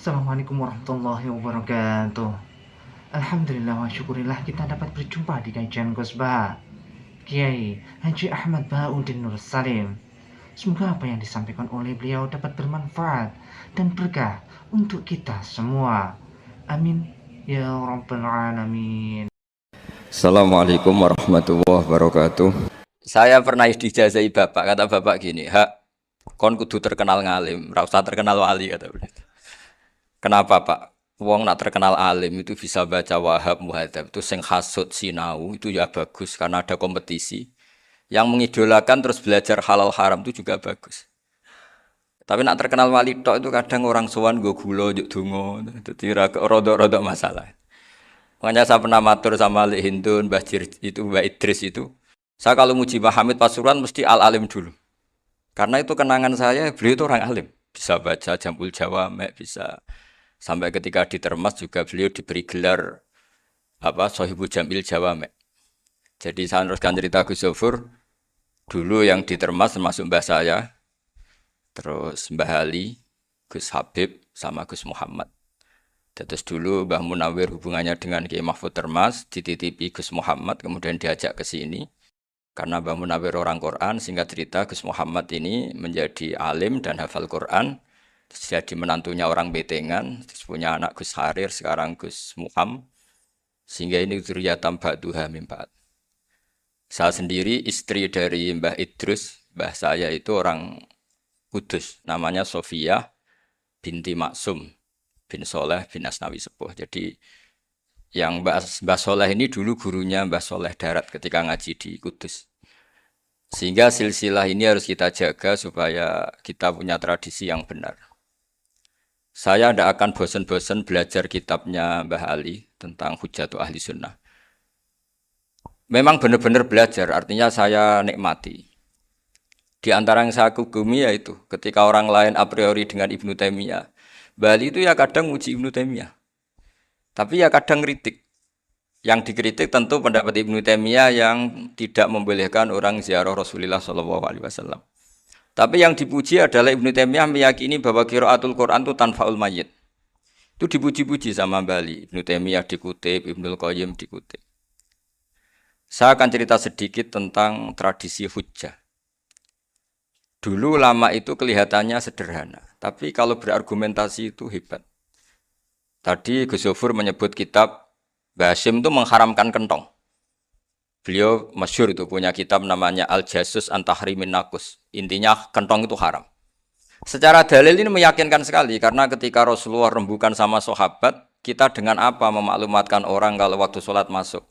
Assalamualaikum warahmatullahi wabarakatuh. Alhamdulillah wa syukurillah kita dapat berjumpa di kajian Gosbah Kiai Haji Ahmad Bahauddin Nur Salim. Semoga apa yang disampaikan oleh beliau dapat bermanfaat dan berkah untuk kita semua. Amin ya rabbal alamin. Assalamualaikum warahmatullahi wabarakatuh. Saya pernah dijazahi bapak, kata bapak gini, hak, kon kudu terkenal ngalim, ora usah terkenal wali, kata beliau. Kenapa pak? Wong nak terkenal alim itu bisa baca Wahab Muhadzab, itu sing hasud sinau itu ya bagus karena ada kompetisi. Yang mengidolakan terus belajar halal haram itu juga bagus. Tapi nak terkenal wali tok itu kadang orang sowan nggo gula njuk donga, dadi rodok-rodok masalah. Makanya saya pernah matur sama Lik Hindun, Mbah Idris itu. Saya kalau muji Mbah Hamid Pasuruan mesti al-alim dulu. Karena itu kenangan saya, beliau itu orang alim. Bisa baca Jamul Jawamek, bisa. Sampai ketika di Termas juga beliau diberi gelar Sohibu Jamil Jawamek. Jadi saya teruskan cerita Gus Zofur. Dulu yang di Termas termasuk Mbah saya. Terus Mbah Ali, Gus Habib, sama Gus Muhammad. Terus dulu Mbah Munawir hubungannya dengan Kiai Mahfud Termas, dititipi Gus Muhammad, kemudian diajak ke sini. Karena Mbah Munawir orang Quran, singkat cerita Gus Muhammad ini menjadi alim dan hafal Quran. Terus jadi menantunya orang Betengan, terus punya anak Gus Harir, sekarang Gus Muham. Sehingga ini dzurriyyatan ba'duha min ba'd. Saya sendiri istri dari Mbah Idrus, mbah saya itu orang Kudus, namanya Sofia binti Maksum bin Soleh bin Asnawi Sepuh. Jadi yang Mbah Soleh ini dulu gurunya Mbah Soleh Darat ketika ngaji di Kudus. Sehingga silsilah ini harus kita jaga supaya kita punya tradisi yang benar. Saya tidak akan bosan-bosan belajar kitabnya Mbah Ali tentang Hujatul Ahli Sunnah. Memang benar-benar belajar, artinya saya nikmati. Di antara yang saya kagumi yaitu ketika orang lain a priori dengan Ibnu Taimiyah, Bali itu ya kadang muji Ibnu Taimiyah. Tapi ya kadang kritik. Yang dikritik tentu pendapat Ibnu Taimiyah yang tidak membolehkan orang ziarah Rasulullah SAW. Tapi yang dipuji adalah Ibnu Taimiyah meyakini bahwa qiraatul Quran itu tanfaul mayyit. Itu dipuji-puji sama Bali. Ibnu Taimiyah dikutip, Ibnul Qayyim dikutip. Saya akan cerita sedikit tentang tradisi hujjah. Dulu lama itu kelihatannya sederhana, tapi kalau berargumentasi itu hebat. Tadi Gus Zofur menyebut kitab Mbah Hasyim itu mengharamkan kentong. Beliau masyhur itu punya kitab namanya Al-Jasus an Tahrimin Nakus. Intinya kentong itu haram. Secara dalil ini meyakinkan sekali karena ketika Rasulullah rembukan sama sahabat, kita dengan apa memaklumatkan orang kalau waktu sholat masuk.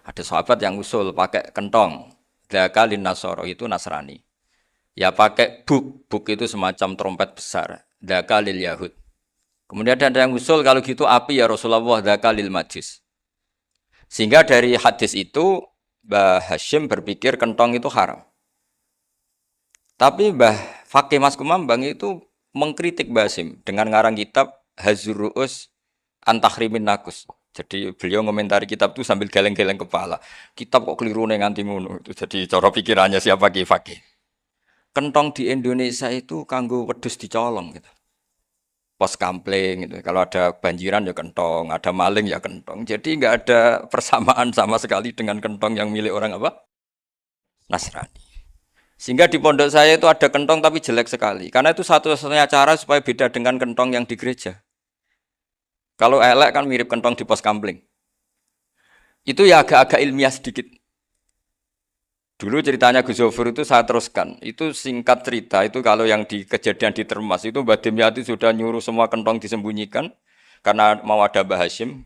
Ada sahabat yang usul pakai kentong. Dzakalin Nasoro itu Nasrani. Ya pakai buk itu semacam trompet besar. Dzakalil Yahud. Kemudian ada yang usul kalau gitu api ya Rasulullah dzakalil Majus. Sehingga dari hadis itu Mbah Hasyim berpikir kentong itu haram. Tapi Mbah Fakih Mas Kumambang itu mengkritik Mbah Hasyim dengan ngarang kitab Hazur Ru'us an Tahrimin Nakus. Jadi beliau ngomentari kitab itu sambil geleng-geleng kepala. Kitab kok keliru nih nganti ngono. Itu jadi cara pikirannya siapa Ki Fakih. Kentong di Indonesia itu kanggo wedhus dicolong gitu. Pos kampling gitu. Kalau ada banjiran ya kentong, ada maling ya kentong. Jadi enggak ada persamaan sama sekali dengan kentong yang milik orang apa? Nasrani. Sehingga di pondok saya itu ada kentong tapi jelek sekali. Karena itu satu-satunya cara supaya beda dengan kentong yang di gereja. Kalau elek kan mirip kentong di pos kampling. Itu ya agak-agak ilmiah sedikit. Dulu ceritanya Gus Zofur itu saya teruskan. Itu singkat cerita, itu kalau yang di kejadian di Termas itu Mbah Dimyati sudah nyuruh semua kentong disembunyikan karena mau ada Mbah Hasyim.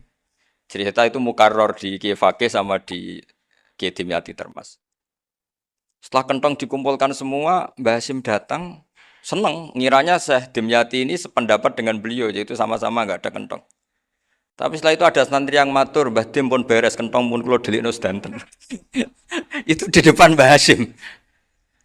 Cerita itu mukarrar di Kiai Fakih sama di Kiai Dimyati Termas. Setelah kentong dikumpulkan semua, Mbah Hasyim datang, senang. Ngiranya Syekh Dimyati ini sependapat dengan beliau, yaitu sama-sama enggak ada kentong. Tapi setelah itu ada santri yang matur, Mbah Dim pun beres kentong pun kula delikno sedanten. Itu di depan Mbah Hasyim.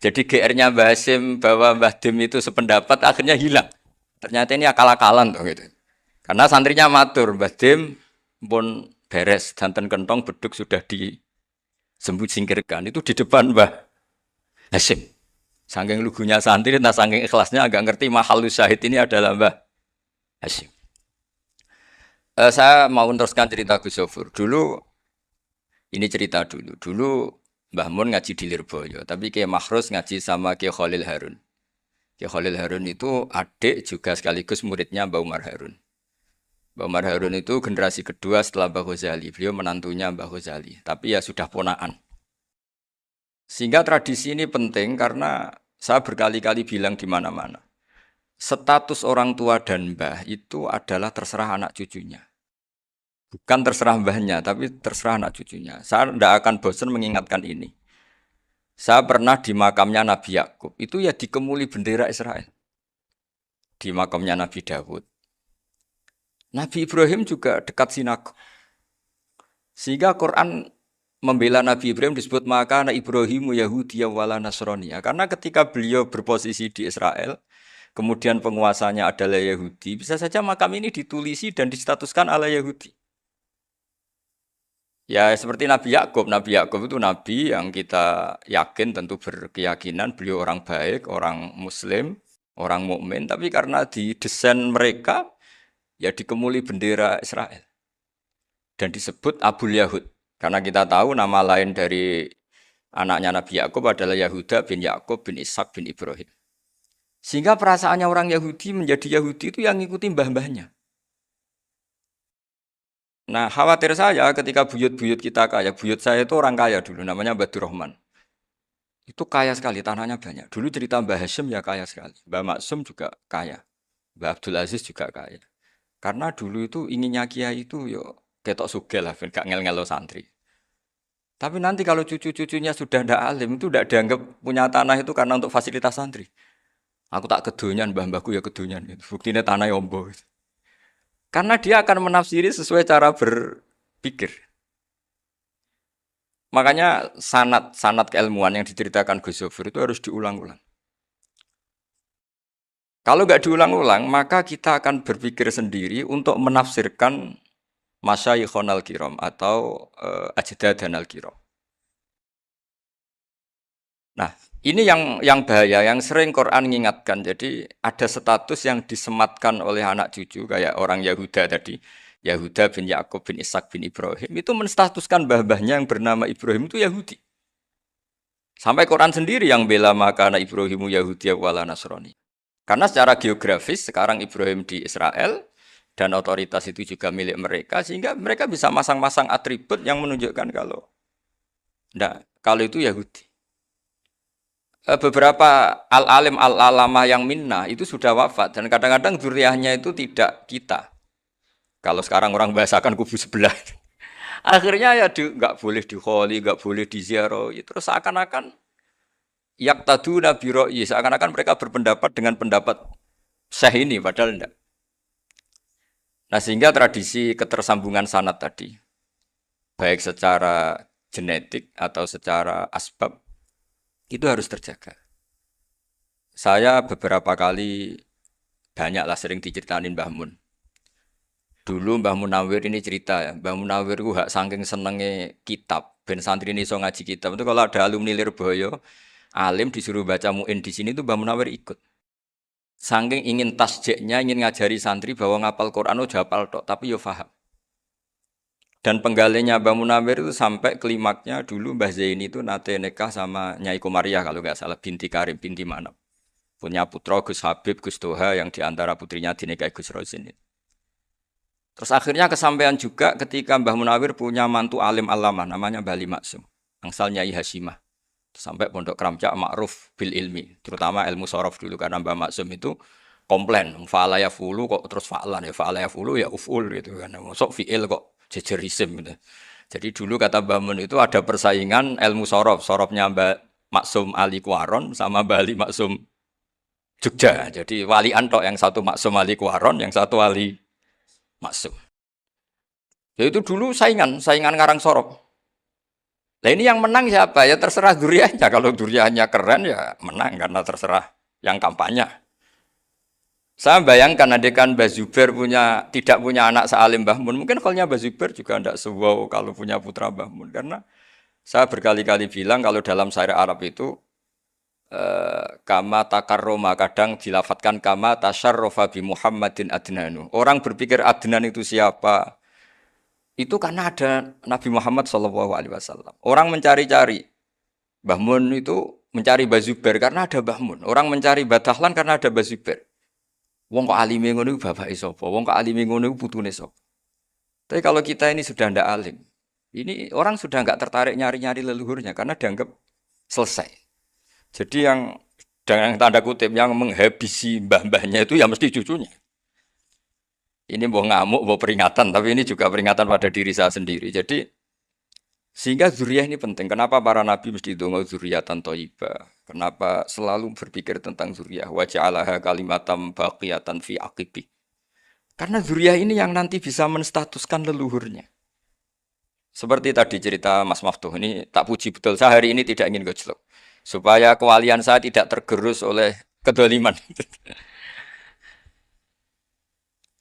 Jadi GR-nya Mbah Hasyim bahwa Mbah Dim itu sependapat akhirnya hilang. Ternyata ini akal-akalan tuh gitu. Karena santrinya matur, Mbah Dim pun beres danten kentong beduk sudah disingkirkan. Itu di depan Mbah Hasyim. Saking lugunya santri, nah saking ikhlasnya agak ngerti mahalus syahid ini adalah Mbah Hasyim. Saya mau meneruskan cerita Gus Sofur. Dulu ini cerita dulu. Dulu Mbah Mun ngaji di Lirboyo, tapi Kiai Makhrus ngaji sama Kiai Khalil Harun. Kiai Khalil Harun itu adik juga sekaligus muridnya Mbah Umar Harun. Mbah Umar Harun itu generasi kedua setelah Mbah Ghazali. Beliau menantunya Mbah Ghazali, tapi ya sudah ponaan. Sehingga tradisi ini penting karena saya berkali-kali bilang di mana-mana. Status orang tua dan mbah itu adalah terserah anak cucunya. Bukan terserah mbahnya, tapi terserah anak cucunya. Saya tidak akan bosan mengingatkan ini. Saya pernah di makamnya Nabi Yakub, itu ya dikemuli bendera Israel. Di makamnya Nabi Dawud. Nabi Ibrahim juga dekat sinagog. Sehingga Quran membela Nabi Ibrahim disebut maka anak Ibrahimu Yahudi wala Nasrani. Karena ketika beliau berposisi di Israel, kemudian penguasanya adalah Yahudi, bisa saja makam ini ditulisi dan distatuskan ala Yahudi. Ya seperti Nabi Yakub. Nabi Yakub itu nabi yang kita yakin tentu berkeyakinan beliau orang baik, orang muslim, orang mukmin, tapi karena di desain mereka ya dikemuli bendera Israel. Dan disebut Abul Yahud. Karena kita tahu nama lain dari anaknya Nabi Yakub adalah Yahuda bin Yakub bin Ishak bin Ibrahim. Sehingga perasaannya orang Yahudi menjadi Yahudi itu yang ngikuti mbah-mbahnya. Nah, khawatir saya ketika buyut-buyut kita kaya. Buyut saya itu orang kaya dulu, namanya Badur Rahman. Itu kaya sekali, tanahnya banyak. Dulu cerita Mbah Hashim ya kaya sekali. Mbah Maksum juga kaya. Mbah Abdul Aziz juga kaya. Karena dulu itu inginnya kiai itu yo ketok sugih lah, gak ngel-ngelo santri. Tapi nanti kalau cucu-cucunya sudah ndak alim, itu ndak dianggap punya tanah itu karena untuk fasilitas santri. Aku tak kedonyan, mbah-mbahku ya kedonyan. Buktinya tanah yombo. Karena dia akan menafsiri sesuai cara berpikir. Makanya sanad keilmuan yang diceritakan Gus Sofir itu harus diulang-ulang. Kalau nggak diulang-ulang, maka kita akan berpikir sendiri untuk menafsirkan masyayikhon al-kiram atau ajdadan al-kiram. Nah, ini yang bahaya, yang sering Quran mengingatkan. Jadi ada status yang disematkan oleh anak cucu kayak orang Yahuda tadi. Yahuda bin Yakub bin Ishak bin Ibrahim itu menstatuskan mbah-mbahnya yang bernama Ibrahim itu Yahudi. Sampai Quran sendiri yang bela maka anak Ibrahimu Yahudi wala Nasrani. Karena secara geografis sekarang Ibrahim di Israel dan otoritas itu juga milik mereka sehingga mereka bisa masang-masang atribut yang menunjukkan kalau itu Yahudi. Beberapa al-alim al-alamah yang minnah itu sudah wafat dan kadang-kadang dzurriyyahnya itu tidak kita. Kalau sekarang orang bahasakan kubu sebelah. Akhirnya ya nggak boleh dikholi, nggak boleh diziarah. Terus seakan-akan yaktaduna bi ra'yi, seakan-akan mereka berpendapat dengan pendapat syekh ini padahal enggak. Nah, sehingga tradisi ketersambungan sanad tadi baik secara genetik atau secara asbab itu harus terjaga. Saya beberapa kali banyaklah sering diceritain Mbah Mun. Dulu Mbah Munawir ini cerita ya, Mbah Munawir itu saking senenge kitab, ben santri ini iso ngaji kitab. Itu kalau ada alumni Lirboyo, alim disuruh baca muin di sini itu Mbah Munawir ikut. Saking ingin tasjeknya, ingin ngajari santri bahwa ngapal Quran udah hafal tok, tapi yo paham. Dan penggalinya Mbah Munawir itu sampai klimaknya dulu Mbah Zaini itu nate nikah sama Nyai Komariah kalau nggak salah binti Karim, binti Manap. Punya putra Gus Habib, Gus Toha yang diantara putrinya dinikahi Gus Rosin. Terus akhirnya kesampaian juga ketika Mbah Munawir punya mantu alim alama namanya Mbah Ali Maksum, angsal Nyai Hasyimah. Sampai pondok Kramcak ma'ruf bil ilmi, terutama ilmu sorof dulu karena Mbah Maksum itu komplain, fa'ala ya fulu kok terus fa'lan ya fa'ala ya fulu ya uf'ul gitu kan. Masuk fi'il kok jejer isim gitu. Jadi dulu kata Mbah Mun itu ada persaingan ilmu sorof, sorofnya Mbah Maksum Ali Kuaron sama Mbah Ali Maksum Jogja. Jadi wali antok yang satu Maksum Ali Kuaron, yang satu Ali Maksum. Ya itu dulu saingan ngarang sorop. Nah ini yang menang siapa? Ya terserah duriannya. Kalau duriannya keren ya menang karena terserah yang kampanye. Saya bayangkan adekan Mbah Zubair tidak punya anak sealim Mbah Mun. Mungkin kalau Mbah Zubair juga tidak sewow kalau punya putra Mbah Mun. Karena saya berkali-kali bilang kalau dalam syair Arab itu kama takarroma, kadang dilafatkan kama tasyarrafa bi Muhammadin adnanu. Orang berpikir Adnan itu siapa? Itu karena ada Nabi Muhammad SAW. Orang mencari-cari Mbah Mun itu mencari Mbah Zubair karena ada Mbah Mun. Orang mencari Mbah Dahlan karena ada Mbah Zubair. Wong kok alime ngono iku bapake sapa? Wong kok alime ngono iku putune sapa? Tapi kalau kita ini sudah ndak alim, ini orang sudah nggak tertarik nyari-nyari leluhurnya karena dianggap selesai. Jadi yang dengan tanda kutip yang menghabisi mbah-mbahnya itu ya mesti cucunya. Ini mau ngamuk, mau peringatan, tapi ini juga peringatan pada diri saya sendiri. Jadi sehingga zuriyah ini penting. Kenapa para nabi mesti donga zuriyatan thayyibah? Kenapa selalu berpikir tentang zuriyah? Wa ja'alaha kalimatam baqiyatan fi aqibi. Karena zuriyah ini yang nanti bisa menstatuskan leluhurnya. Seperti tadi cerita Mas Maftuh ini tak puji betul. Saya hari ini tidak ingin gojlok. Supaya kewalian saya tidak tergerus oleh kedoliman.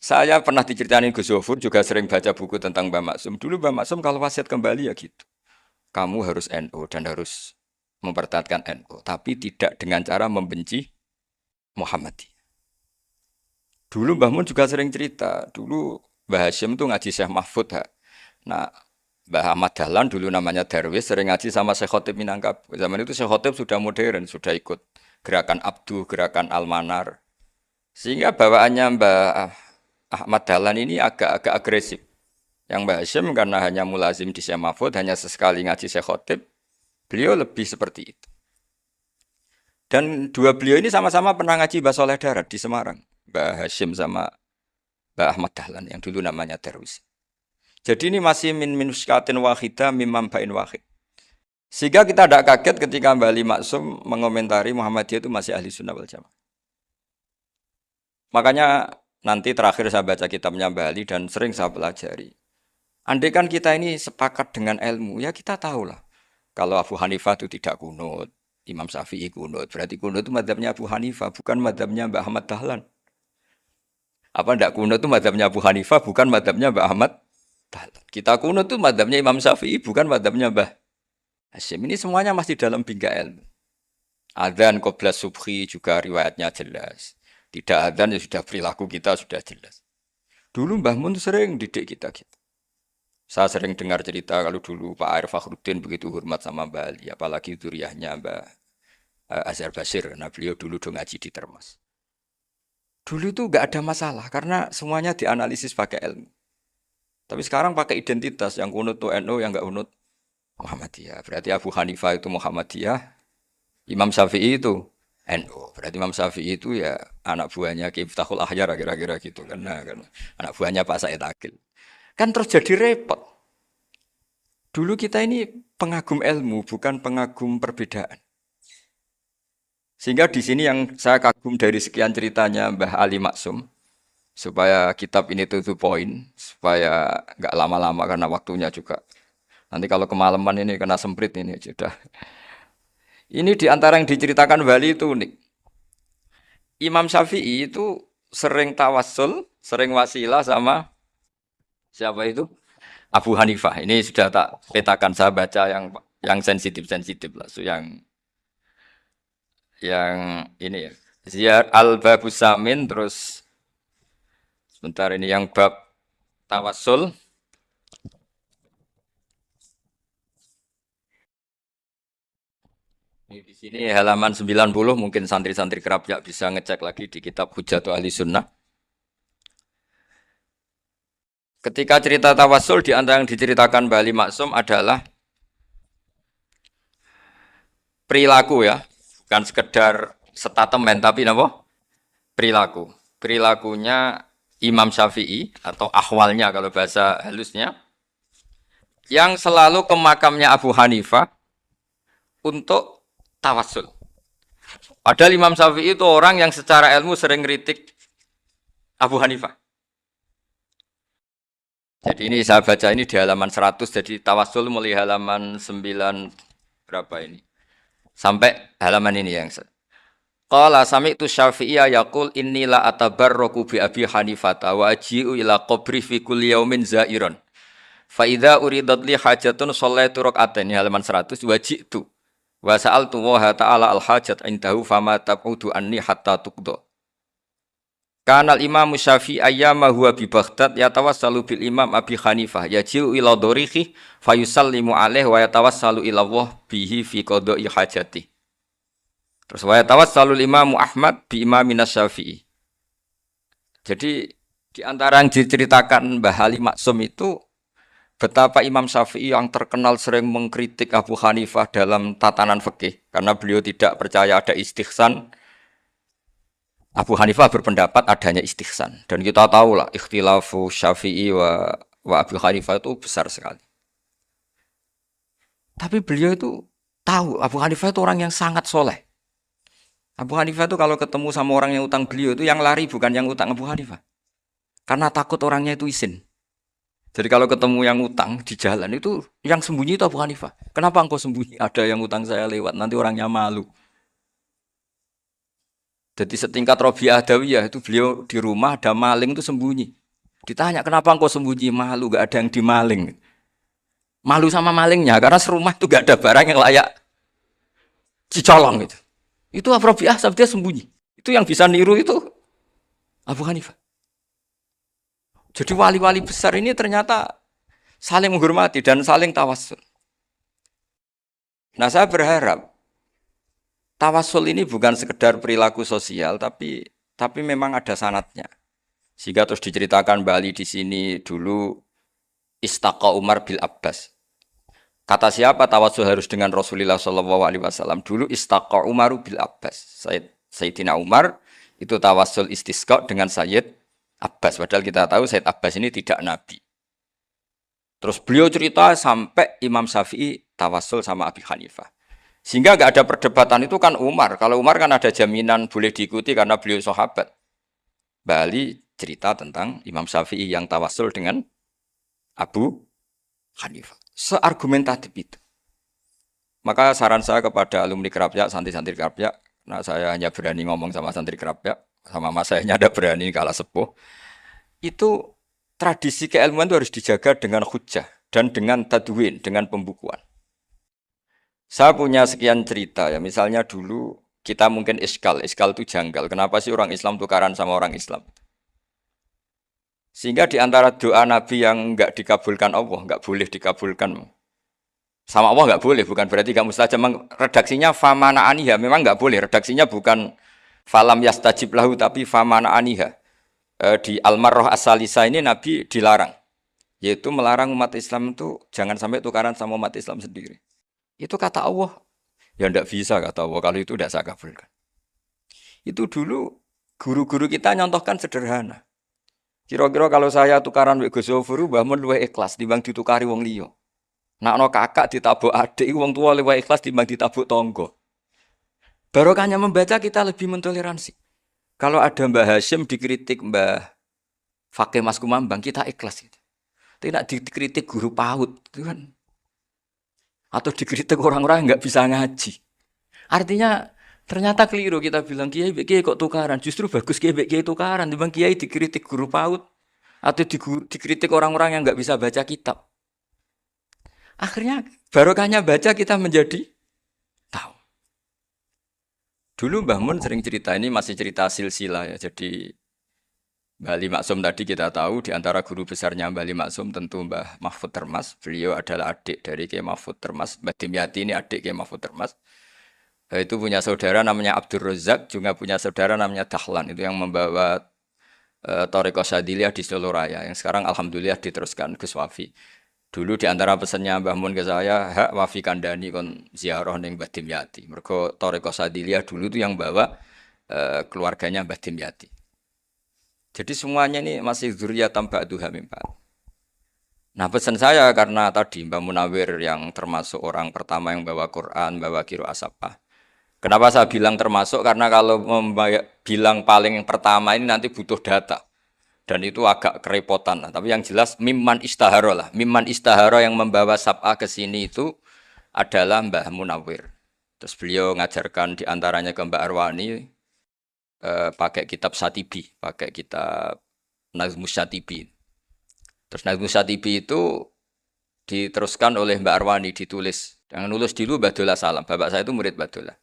Saya pernah diceritain Gus Zofur, juga sering baca buku tentang Mbah Maksum. Dulu Mbah Maksum kalau wasiat kembali ya gitu. Kamu harus NU dan harus mempertahankan NU. Tapi tidak dengan cara membenci Muhammadiyah. Dulu Mbah Mun juga sering cerita. Dulu Mbah Hashim tuh ngaji Syekh Mahfud. Nah, Mbah Ahmad Dahlan dulu namanya Darwis sering ngaji sama Syekh Khotib Minangkabau. Zaman itu Syekh Khotib sudah modern, sudah ikut gerakan Abdu, gerakan Almanar. Sehingga bawaannya Mbah Ahmad Dahlan ini agak-agak agresif. Yang Mbah Hashim karena hanya mulazim di Syekh Mahfud, hanya sesekali ngaji Syekh Khotib, beliau lebih seperti itu. Dan dua beliau ini sama-sama pernah ngaji Mbah Soleh Darat di Semarang. Mbah Hashim sama Mbah Ahmad Dahlan yang dulu namanya Darwis. Jadi ini masih min minuskatin wahidah mimam bain wahid. Sehingga kita tidak kaget ketika Mbah Ali Maksum mengomentari Muhammadiyah itu masih ahli sunnah wal jamaah. Makanya nanti terakhir saya baca kitabnya Mbah Ali dan sering saya pelajari. Andai kan kita ini sepakat dengan ilmu, ya kita tahulah. Kalau Abu Hanifah itu tidak kunut, Imam Syafi'i kunut. Berarti kunut itu madzhabnya Abu Hanifah, bukan madzhabnya Mbah Ahmad Dahlan. Apa tidak kunut itu madzhabnya Abu Hanifah, bukan madzhabnya Mbah Ahmad Dahlan. Kita kunut itu madzhabnya Imam Syafi'i, bukan madzhabnya Mbah Hashim. Ini semuanya masih dalam bingkai ilmu. Adzan qobla subhi juga riwayatnya jelas. Tidak adzan ya sudah perilaku kita sudah jelas. Dulu Mbah Mun sering didik kita gitu. Saya sering dengar cerita kalau dulu Pak Arif Fakhruddin begitu hormat sama Mbah Ali, apalagi dzurriyyahnya Mbah Azhar Basir, karena beliau dulu ngaji di Termas. Dulu itu enggak ada masalah karena semuanya dianalisis pakai ilmu. Tapi sekarang pakai identitas, yang kunut tuh NU, yang enggak kunut Muhammadiyah. Berarti Abu Hanifah itu Muhammadiyah, Imam Syafi'i itu NU. Berarti Imam Syafi'i itu ya anak buahnya Ki Miftahul Ahyar kira-kira gitu kan anak buahnya Pak Said Akil. Kan terus jadi repot. Dulu kita ini pengagum ilmu, bukan pengagum perbedaan. Sehingga di sini yang saya kagum dari sekian ceritanya Mbah Ali Maksum, supaya kitab ini tuh poin, supaya nggak lama-lama karena waktunya juga. Nanti kalau kemalaman ini kena semprit ini sudah. Ini di antara yang diceritakan Bali itu unik. Imam Syafi'i itu sering tawassul, sering wasilah sama siapa itu? Abu Hanifah. Ini sudah tak petakan, saya baca yang sensitif lah. So yang ini ya. Ziyar al-babus samin, terus sebentar ini yang bab tawassul. Ini di sini halaman 90, mungkin santri-santri kerap ya bisa ngecek lagi di kitab Hujatul Ahli Sunnah. Ketika cerita tawassul, di antara yang diceritakan Mbah Ali Maksum adalah perilaku ya, bukan sekedar statement tapi apa? Perilaku. Perilakunya Imam Syafi'i atau ahwalnya kalau bahasa halusnya, yang selalu ke makamnya Abu Hanifah untuk tawassul. Padahal Imam Syafi'i itu orang yang secara ilmu sering kritik Abu Hanifah. Jadi ini saya baca ini di halaman 100, jadi tawassul mulai halaman 9 berapa ini? Sampai halaman ini yang Qala sami'tu Syafi'iyya yaqul inni la atabarraku bi Abi Hanifah wa aji'u ila qabri fi kulli yaumin za'iran. Fa idza uridat li hajatun shallaitu rak'atain, halaman 100, waji'tu Wa sa'altu wa ta'ala al-hajat indahu fama tab'udu anni hatta tuqda. Kanal Imam Syafi'i ayyama huwa bi Baghdad yatawassalu bil Imam Abi Hanifah yaji'u ila dorihi fayusallimu alaihi wa yatawassalu ila Allah bihi fi qada'i hajati. Terus wa yatawassalu Imam Ahmad bi Imamin Syafi'i. Jadi di antara yang diceritakan Mbah Ali Maksum itu betapa Imam Syafi'i yang terkenal sering mengkritik Abu Hanifah dalam tatanan fikih karena beliau tidak percaya ada istihsan. Abu Hanifah berpendapat adanya istihsan dan kita tahu lah ikhtilafu Syafi'i wa Abu Hanifah itu besar sekali. Tapi beliau itu tahu Abu Hanifah itu orang yang sangat soleh. Abu Hanifah itu kalau ketemu sama orang yang utang beliau itu yang lari bukan yang utang Abu Hanifah. Karena takut orangnya itu izin. Jadi kalau ketemu yang utang di jalan itu yang sembunyi itu Abu Hanifah. Kenapa engkau sembunyi? Ada yang utang saya lewat, nanti orangnya malu. Jadi setingkat Robi'ah Adawiyah itu beliau di rumah ada maling itu sembunyi. Ditanya kenapa engkau sembunyi? Malu, gak ada yang dimaling. Malu sama malingnya karena serumah itu gak ada barang yang layak dicolong gitu. Itu Robi'ah dia sembunyi. Itu yang bisa niru itu Abu Hanifah. Jadi wali-wali besar ini ternyata saling menghormati dan saling tawassul. Nah saya berharap tawassul ini bukan sekedar perilaku sosial, tapi memang ada sanatnya. Sehingga terus diceritakan Bali di sini dulu istaqa Umar bil Abbas. Kata siapa tawassul harus dengan Rasulullah SAW? Dulu istaqa Umar bil Abbas. Sayyidina Umar itu tawassul istisqa dengan Sayyid Abbas. Padahal kita tahu Sayyid Abbas ini tidak nabi. Terus beliau cerita sampai Imam Syafi'i tawassul sama Abi Hanifah. Sehingga nggak ada perdebatan itu kan Umar. Kalau Umar kan ada jaminan boleh diikuti karena beliau sahabat. Bali cerita tentang Imam Syafi'i yang tawassul dengan Abu Hanifah. Seargumentatif itu. Maka saran saya kepada alumni Kerapyak, santri-santri Kerapyak, nah saya hanya berani ngomong sama santri Kerapyak, sama mas saya hanya ada berani kalah sepuh. Itu tradisi keilmuan itu harus dijaga dengan hujjah dan dengan tadwin, dengan pembukuan. Saya punya sekian cerita ya, misalnya dulu kita mungkin iskal itu janggal. Kenapa sih orang Islam tukaran sama orang Islam? Sehingga di antara doa Nabi yang enggak dikabulkan Allah, enggak boleh dikabulkan. Sama Allah enggak boleh, bukan berarti enggak mustajab. Redaksinya famana aniha, memang enggak boleh. Redaksinya bukan falam yastajib lahu, tapi famana aniha. Di Al-Marrah As-Salisa ini Nabi dilarang. Yaitu melarang umat Islam itu jangan sampai tukaran sama umat Islam sendiri. Itu kata Allah. Ya enggak bisa kata Allah, kalau itu enggak saya kabulkan. Itu dulu guru-guru kita nyontohkan sederhana. Kira-kira kalau saya tukaran wek Gus Zofuru mbah mun luwih ikhlas timbang ditukari wong liya. Nek ana kakak ditabuk adik wong tua luwih ikhlas timbang ditabuk tangga. Barokahnya membaca kita lebih mentoleransi. Kalau ada Mbah Hashim dikritik Mbah Fakih Mas Kumambang kita ikhlas gitu. Tidak dikritik guru PAUD itu kan. Atau dikritik orang-orang yang enggak bisa ngaji. Artinya ternyata keliru kita bilang kiai kok tukaran. Justru bagus kiai tukaran. Timbang kiai dikritik guru PAUD atau dikritik orang-orang yang nggak bisa baca kitab. Akhirnya barokahnya baca kita menjadi tahu. Dulu Mbah Mun sering cerita ini masih cerita silsilah ya. Jadi Mbah Ali Maksum tadi kita tahu di antara guru besarnya Mbah Ali Maksum tentu Mbah Mahfud Termas. Beliau adalah adik dari Kiai Mahfud Termas. Mbah Dimyati ini adik Kiai Mahfud Termas. Itu punya saudara namanya Abdul Razak, juga punya saudara namanya Dahlan, itu yang membawa Thariqah Syadziliyah di Solo Raya, yang sekarang alhamdulillah diteruskan Gus Wafi. Dulu di antara pesannya Mbah Mun ke saya, hak Wafi kandani kon ziarah ning Mbah Dimyati. Mergo Thariqah Syadziliyah dulu itu yang bawa keluarganya Mbah Dimyati. Jadi semuanya ini masih dzurriyyatan ba'duha min ba'd. Nah pesan saya karena tadi Mbah Munawir yang termasuk orang pertama yang bawa Quran, bawa Qiraah Sabah. Kenapa saya bilang termasuk? Karena kalau bilang paling yang pertama ini nanti butuh data. Dan itu agak kerepotan. Tapi yang jelas mimman istahara lah. Mimman istahara yang membawa sab'ah ke sini itu adalah Mbah Munawir. Terus beliau ngajarkan diantaranya ke Mbak Arwani pakai kitab Satibi. Pakai kitab Nazmus Satibi. Terus Nazmus Satibi itu diteruskan oleh Mbak Arwani, ditulis Jangan lulus dulu Mbah Dola salam. Bapak saya itu murid Mbah Dola.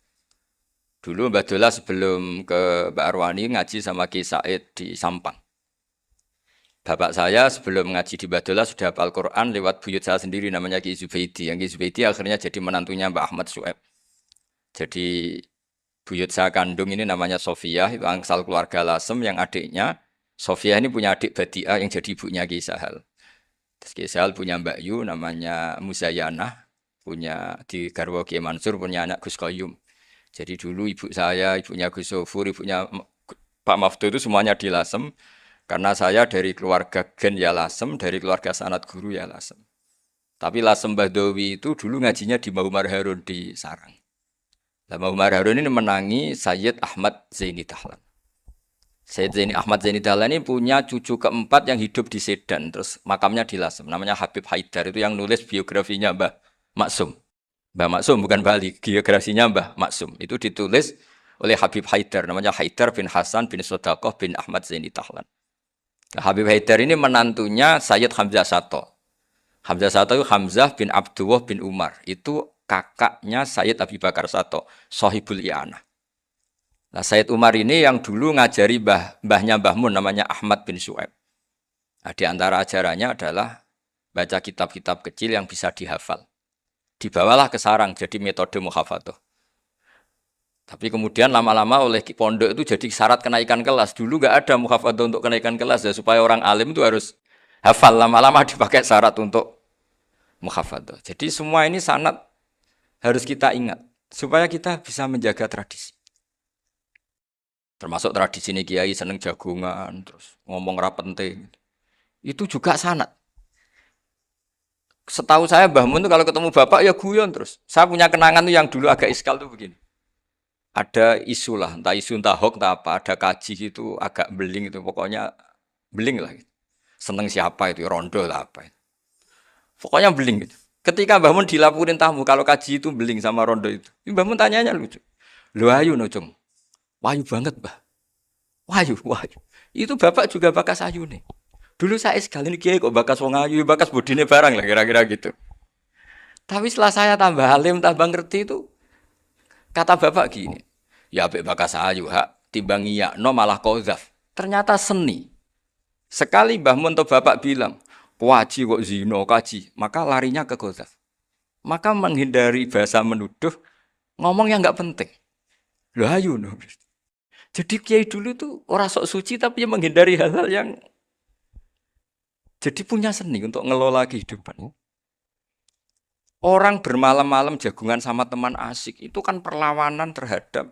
Dulu Mbah Dola sebelum ke Mbak Arwani ngaji sama Ki Said di Sampang. Bapak saya sebelum ngaji di Mbah Dola sudah hafal Quran lewat buyut saya sendiri namanya Ki Zubaidi. Yang Ki Zubaidi akhirnya jadi menantunya Mbak Ahmad Syuaib. Jadi buyut saya kandung ini namanya Sofia, itu angsal keluarga Lasem yang adiknya. Sofia ini punya adik Badiah yang jadi ibunya Ki Sahal. Terus Ki Sahal punya Mbak Yu namanya Muzayanah. Punya di Garwo Ki Mansur punya anak Gus Koyum. Jadi dulu ibu saya, ibunya Gus Sofur, ibunya Pak Maftu itu semuanya di Lasem. Karena saya dari keluarga Gen ya Lasem, dari keluarga sanad guru ya Lasem. Tapi Lasem Bahdawi itu dulu ngajinya di Mbah Umar Harun di Sarang. Mbah Umar Harun ini menangi Sayyid Ahmad Zaini Dahlan. Sayyid Ahmad Zaini Dahlan ini punya cucu keempat yang hidup di Sedan. Terus makamnya di Lasem, namanya Habib Haidar. Itu yang nulis biografinya Mbah Maksum. Mbah Maksum bukan Bali, biografinya Mbah Maksum. Itu ditulis oleh Habib Haidar, namanya Haidar bin Hasan bin Sodaqoh bin Ahmad Zaini Dahlan. Nah, Habib Haidar ini menantunya Sayyid Hamzah Sato. Hamzah Sato itu Hamzah bin Abdullah bin Umar. Itu kakaknya Sayyid Abi Bakar Sato, Sohibul I'anah. Nah, Sayyid Umar ini yang dulu ngajari mbahnya Mbah Mun namanya Ahmad bin Syuaib. Nah, di antara ajarannya adalah baca kitab-kitab kecil yang bisa dihafal. Dibawalah ke sarang jadi metode muhafadzah. Tapi kemudian lama-lama oleh pondok itu jadi syarat kenaikan kelas. Dulu nggak ada muhafadzah untuk kenaikan kelas ya, supaya orang alim itu harus hafal. Lama-lama dipakai syarat untuk muhafadzah. Jadi semua ini sanad harus kita ingat supaya kita bisa menjaga tradisi. Termasuk tradisi ini kiai seneng jagungan, terus ngomong ra penting. Itu juga sanad. Setahu saya Mbah Mun itu kalau ketemu bapak ya guyon terus. Saya punya kenangan tuh yang dulu agak iskal tuh begini. Ada isu lah, entah isu entah hoax entah apa, ada kaji itu agak beling itu, pokoknya beling lah. Gitu. Seneng siapa itu, rondo lah apa. Pokoknya beling gitu. Ketika Mbah Mun dilaporin tamu, kalau kaji itu beling sama rondo itu. Mbah Mun tanyanya lucu. Lu ayu no cung. Wahyu banget Mbah. Wahyu. Itu bapak juga bakas ayu nih. Dulu saya sekali ini kiai kok bakas wong ayu, bakas bodine barang lah kira-kira gitu. Tapi setelah saya tambah alim, tambah ngerti itu, kata bapak gini, ya apik bakas ayu hak, timbang iya, no malah kozaf. Ternyata seni. Sekali Mbah Mun atau bapak bilang, waji kok zino kaji, maka larinya ke kozaf. Maka menghindari bahasa menuduh, ngomong yang nggak penting. Loh ayu no. Jadi kiai dulu tuh orang sok suci tapi menghindari hal-hal yang jadi punya seni untuk ngelola kehidupan. Orang bermalam-malam jagungan sama teman asik itu kan perlawanan terhadap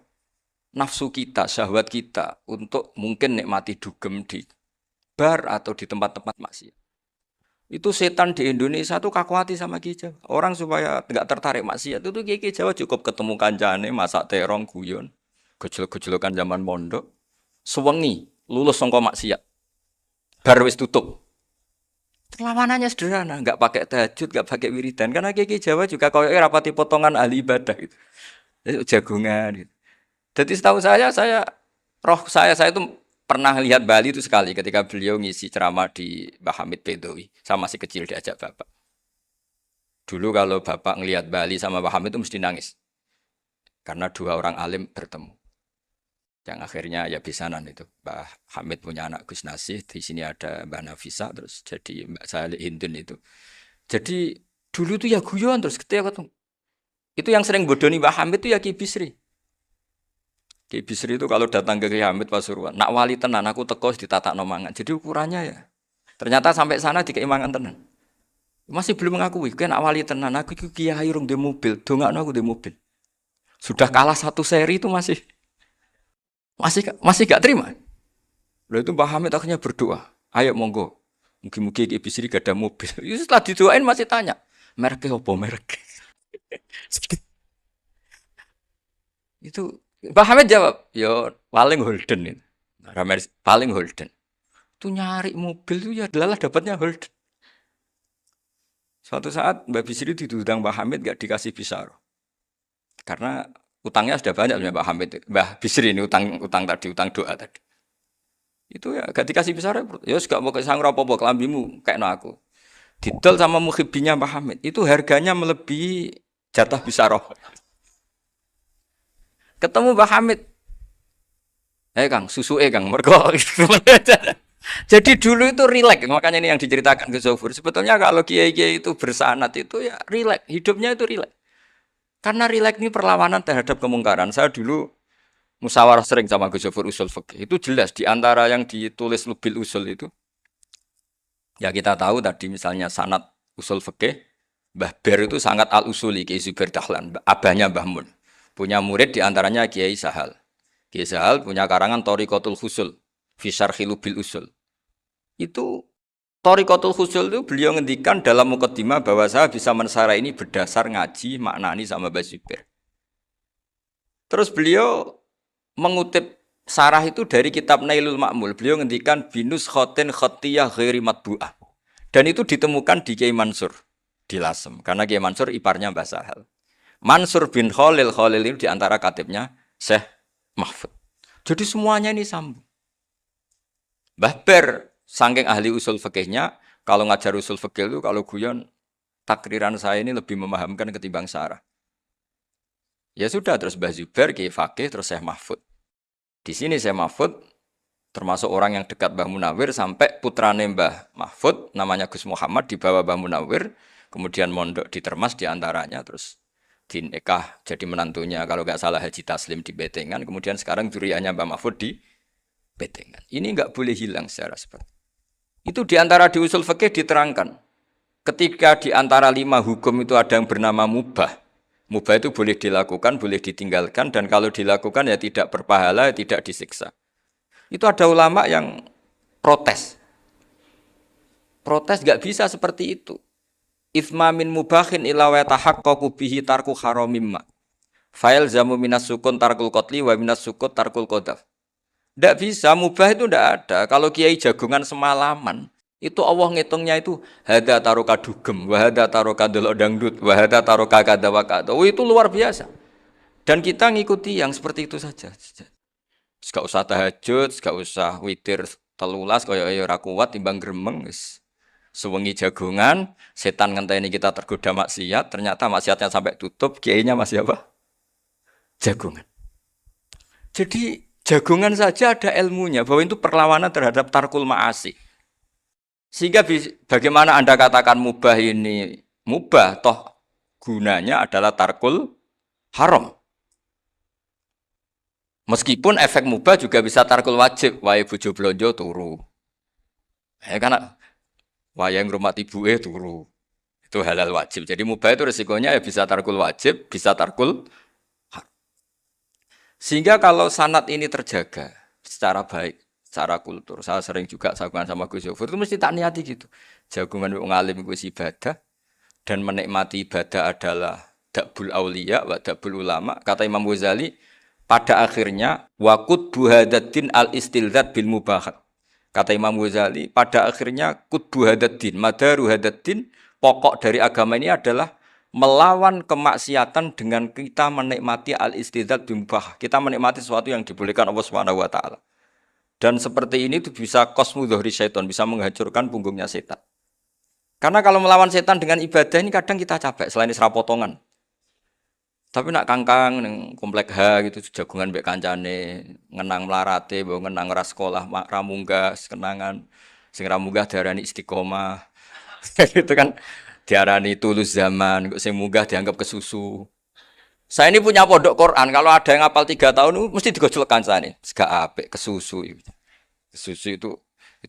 nafsu kita, syahwat kita untuk mungkin nikmati dugem di bar atau di tempat-tempat maksiat. Itu setan di Indonesia tuh kakuati sama Ki Jawa. Orang supaya tidak tertarik maksiat itu Ki Jawa cukup ketemu kancane masak terong guyon, gejol-gejolokan zaman mondok, sewengi lulus sangka maksiat. Bar wis tutup. Perlawanannya sederhana, nggak pakai tahajud, nggak pakai wiridan. Karena Ki Jawa juga koyoknya rapati potongan ahli ibadah gitu. Jagungan gitu. Jadi setahu saya itu pernah lihat Bali itu sekali ketika beliau ngisi ceramah di Mbah Hamid Bedowi. Saya masih kecil diajak bapak. Dulu kalau bapak ngelihat Bali sama Mbah Hamid itu mesti nangis. Karena dua orang alim bertemu. Yang akhirnya ya bisanan itu. Mbah Hamid punya anak Gus Nasih, di sini ada Mbak Nafisa, terus jadi Mbak Salih Hindun itu. Jadi dulu tuh ya guyon terus ketika ketemu. Itu yang sering bodoni Mbah Hamid itu ya Ki Bisri. Ki Bisri itu kalau datang ke Ki Hamid Pasuruan, nak wali tenan aku teko ditatakno mangan. Jadi ukurannya ya. Ternyata sampai sana dikei mangan tenan. Masih belum mengakui, kan nak wali tenan aku iki kiai rung di mobil, dongakno aku di mobil. Sudah kalah satu seri itu masih gak terima. Lalu itu Mbah Hamid akhirnya berdoa, ayo monggo, mungkin Ki Bisri gak ada mobil. Setelah didoain masih tanya, mereknya apa merek? Itu Mbah Hamid jawab, yo paling Holden itu, paling Holden. Itu nyari mobil itu ya adalah dapatnya Holden. Suatu saat Mbak Bisri ditudang Mbah Hamid gak dikasih pisau, karena utangnya sudah banyak Mbah Hamid. Mbah Bisri ini utang tadi, utang doa tadi. Itu ya gak dikasih besar ya gak mau kesang apa-apa kelambimu kayak no aku. Didol sama muhibbinya Mbah Hamid. Itu harganya melebihi jatah bisaroh. Ketemu Mbah Hamid. Kang, susuke Kang, mergo. Jadi dulu itu rileks, makanya ini yang diceritakan Gus Zofur. Sebetulnya kalau kiai-kiai itu bersanat itu ya rileks, hidupnya itu rileks. Karena rileks ini perlawanan terhadap kemungkaran. Saya dulu musyawarah sering sama Gus Zofur usul fikih. Itu jelas di antara yang ditulis Lubil Usul itu. Ya kita tahu tadi misalnya sanad usul fikih, Mbah Ber itu sangat al-usuli Kiai Zubair Dahlan, abahnya Mbah Mun. Punya murid di antaranya Kiai Sahal. Kiai Sahal punya karangan Thariqatul Husul fi Syarhi Lubil Usul. Itu Thariqatul Husul itu beliau ngendikan dalam mukaddimah bahwa saya bisa mensara ini berdasar ngaji maknani sama Mbah Zubair. Terus beliau mengutip sarah itu dari kitab Nailul Ma'mul. Beliau ngendikan binus khotin khotiyah ghairi matbu'ah. Dan itu ditemukan di Kiai Mansur di Lasem. Karena Kiai Mansur iparnya Mbah Sahal. Mansur bin Khalil itu diantara katibnya Syekh Mahfud. Jadi semuanya ini sambung. Mbah Ber, saking ahli usul fikihnya, kalau ngajar usul fikih itu kalau guyon, takriran saya ini lebih memahamkan ketimbang sarah. Ya sudah, terus Mbah Zubair, Kiai Fakih, terus Syekh Mahfud. Di sini Syekh Mahfud termasuk orang yang dekat Mbah Munawir sampai putrane Mbah Mahfud namanya Gus Muhammad dibawa Mbah Munawir, kemudian mondok di Termas diantaranya, terus dinikah jadi menantunya kalau nggak salah Haji Taslim di Betengan, kemudian sekarang juriannya Mbah Mahfud di Betengan. Ini nggak boleh hilang secara seperti itu. Diantara di usul fikih diterangkan ketika diantara 5 hukum itu ada yang bernama mubah. Mubah itu boleh dilakukan, boleh ditinggalkan, dan kalau dilakukan ya tidak berpahala, ya tidak disiksa. Itu ada ulama yang protes. Protes nggak bisa seperti itu. Ithma min mubahin ila wa tahaqqaqu bihi tarku haramimma. Fa'il zamu minas sukun tarkul qatli wa minas sukut tarkul qadaf. Nggak bisa, mubah itu nggak ada. Kalau kiai jagungan semalaman, itu Allah ngitungnya itu hada taroka dugem, wahada taroka delok dangdut, wahada taroka kada wakada. Oh, itu luar biasa. Dan kita ngikuti yang seperti itu saja. Gak usah tahajud, gak usah witir telulas kaya ora kuat timbang gremeng wis. Sewengi jagungan, setan ngenteni kita tergoda maksiat, ternyata maksiatnya sampai tutup, kiainya masih apa? Jagungan. Jadi jagungan saja ada ilmunya bahwa itu perlawanan terhadap tarkul ma'asi. Sehingga bagaimana Anda katakan mubah ini mubah, toh gunanya adalah tarkul haram. Meskipun efek mubah juga bisa tarkul wajib, wae bojo blonjo turu. Karena wae ngrumat ibuke turu. Itu halal wajib. Jadi mubah itu resikonya ya bisa tarkul wajib, bisa tarkul haram. Sehingga kalau sanad ini terjaga secara baik, secara kultur, saya sering juga sakungan sama Gus Zofur itu mesti tak niati gitu. Jagungan wong alim iku ibadah dan menikmati ibadah adalah dakbul auliya wa dakbul ulama. Kata Imam Ghazali, pada akhirnya waqud buhadatin al istilzat bil mubahat. Kata Imam Ghazali, pada akhirnya qutbu hadatin, madaru hadatin, pokok dari agama ini adalah melawan kemaksiatan dengan kita menikmati al istilzat bil mubah. Kita menikmati sesuatu yang dibolehkan Allah Subhanahu wa taala. Dan seperti ini itu bisa qasmu dhuhri syaitan, bisa menghancurkan punggungnya setan. Karena kalau melawan setan dengan ibadah ini kadang kita capek selain isra potongan. Tapi nak kangkang ning komplek H gitu jagungan mbek kancane, ngenang melarate, mbok ngenang ora sekolah, ra munggah, kenangan sing ra munggah diarani istiqomah. Itu kan diarani tulus zaman, kok sing munggah dianggap kesusu. Saya ini punya pondok Quran, kalau ada yang hafal 3 tahun mesti digojlok kancane. Gak apik kesusu. Kesusu itu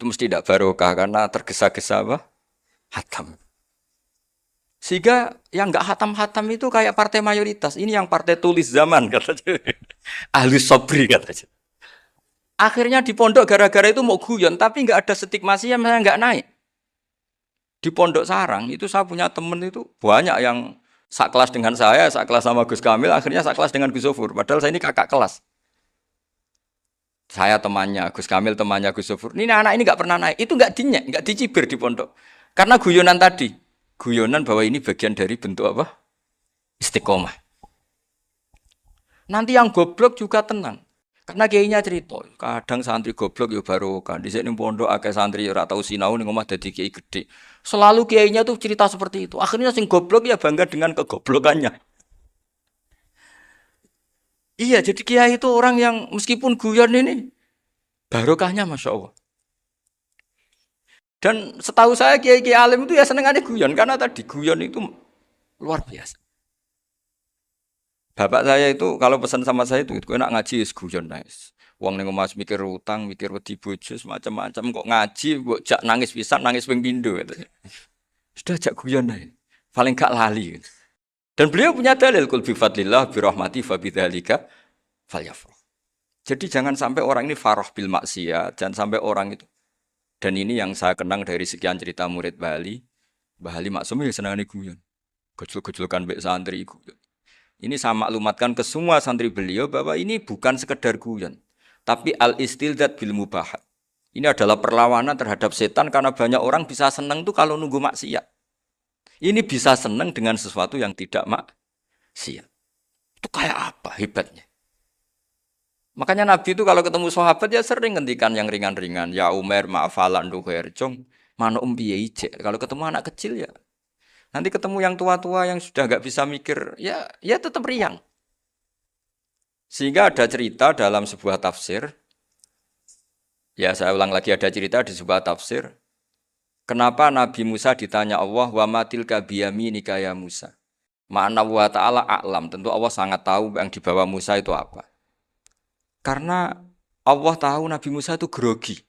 mesti tidak barokah karena tergesa-gesa apa? Hatam. Sehingga yang enggak hatam-hatam itu kayak partai mayoritas. Ini yang partai tulis zaman katanya. Ahli sobri katanya. Akhirnya di pondok gara-gara itu mau guyon, tapi enggak ada stigmasi yang enggak naik. Di pondok sarang itu saya punya temen itu banyak yang sak kelas dengan saya, sak kelas sama Gus Kamil, akhirnya sak kelas dengan Gus Zofur. Padahal saya ini kakak kelas. Saya temannya, Gus Kamil temannya Gus Zofur. Ini anak ini nggak pernah naik. Itu nggak dinyek, nggak dicibir di pondok. Karena guyonan tadi. Guyonan bahwa ini bagian dari bentuk apa? Istiqomah. Nanti yang goblok juga tenang. Karena kiainya cerita, kadang santri goblok ya barokah. Di sini pondok akeh santri ora tau sinau ning omah dadi kiai gede. Selalu kiainya tuh cerita seperti itu. Akhirnya sing goblok ya bangga dengan kegoblokannya. Iya, jadi kiai itu orang yang meskipun guyon ini barokahnya masya Allah. Dan setahu saya kiai-kiai alim itu ya senengannya guyon karena tadi guyon itu luar biasa. Bapak saya itu kalau pesan sama saya itu enak ngaji is guyon nice. Wong ning omah mikir utang, mikir wedi bojo macam-macam kok ngaji mbok jak nangis pisan, nangis ping pindho gitu. Sudah jak guyon ae. Paling gak lali. Gitu. Dan beliau punya dalil kul bi fadlillah bi rahmati fa bidzalika falyafrah. Jadi jangan sampai orang ini farah bil maksiat, jangan sampai orang itu. Dan ini yang saya kenang dari sekian cerita murid Bali. Mbah Ali Maksum ya senangane guyon. Gejol-gejolkan mbek santri iku. Ini saya maklumatkan ke semua santri beliau bahwa ini bukan sekedar guyon, tapi al-istildad bil mubahat. Ini adalah perlawanan terhadap setan karena banyak orang bisa senang tuh kalau nunggu maksiat. Ini bisa senang dengan sesuatu yang tidak maksiat. Itu kayak apa hebatnya? Makanya Nabi itu kalau ketemu sahabat ya sering ngendikan yang ringan-ringan. Ya Umar ma'afalan duher jong. Mana piye ije. Kalau ketemu anak kecil ya. Nanti ketemu yang tua-tua yang sudah nggak bisa mikir. Ya tetap riang. Sehingga ada cerita dalam sebuah tafsir. Ya saya ulang lagi ada cerita di sebuah tafsir. Kenapa Nabi Musa ditanya Allah. Wa matilka biyaminika ya Musa. Ma'ana wa ta'ala a'lam. Tentu Allah sangat tahu yang dibawa Musa itu apa. Karena Allah tahu Nabi Musa itu grogi.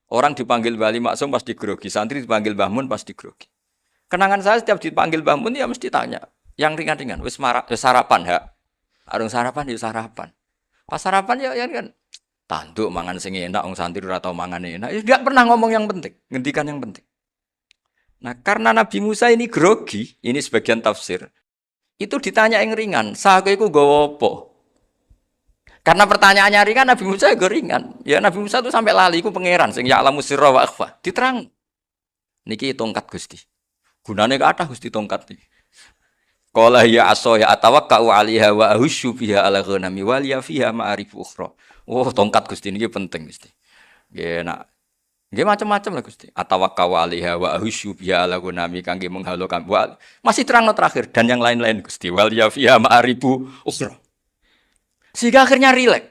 Orang dipanggil Mbah Ali Maksum pasti grogi. Santri dipanggil Mbah Mun pasti grogi. Kenangan saya setiap dipanggil Mbah Mun ya mesti tanya. Yang ringan-ringan. Wis sarapan ha. Arung sarapan ya sarapan. Pas sarapan ya kan. Tanduk mangan sing enak. Orang santri ora tau mangan enak. Ya gak pernah ngomong yang penting. Ngendikan yang penting. Nah karena Nabi Musa ini grogi. Ini sebagian tafsir. Itu ditanya yang ringan. Sahaja iku nggawa apa? Karena pertanyaannya ringan, Nabi Musa juga ringan. Ya Nabi Musa itu sampai lali, itu pangeran. Sing ya'lamu sirra wa akhfa. Diterang. Niki tongkat Gusti. Gunane kathah Gusti tongkat iki. Qala ya asaya atawakkau 'alaiha wa ahusyu biha 'ala ghanami wal ya fiha ma'arif ukhra. Oh, tongkat Gusti niki penting Gusti. Nggih nak. Nggih macam-macam lah Gusti. Atawakkau 'alaiha wa ahusyu biha 'ala ghanami kangge menghalokan. Masih terang terakhir dan yang lain-lain Gusti. Wal ya fiha ma'arif ukhra. Sehingga akhirnya rileks.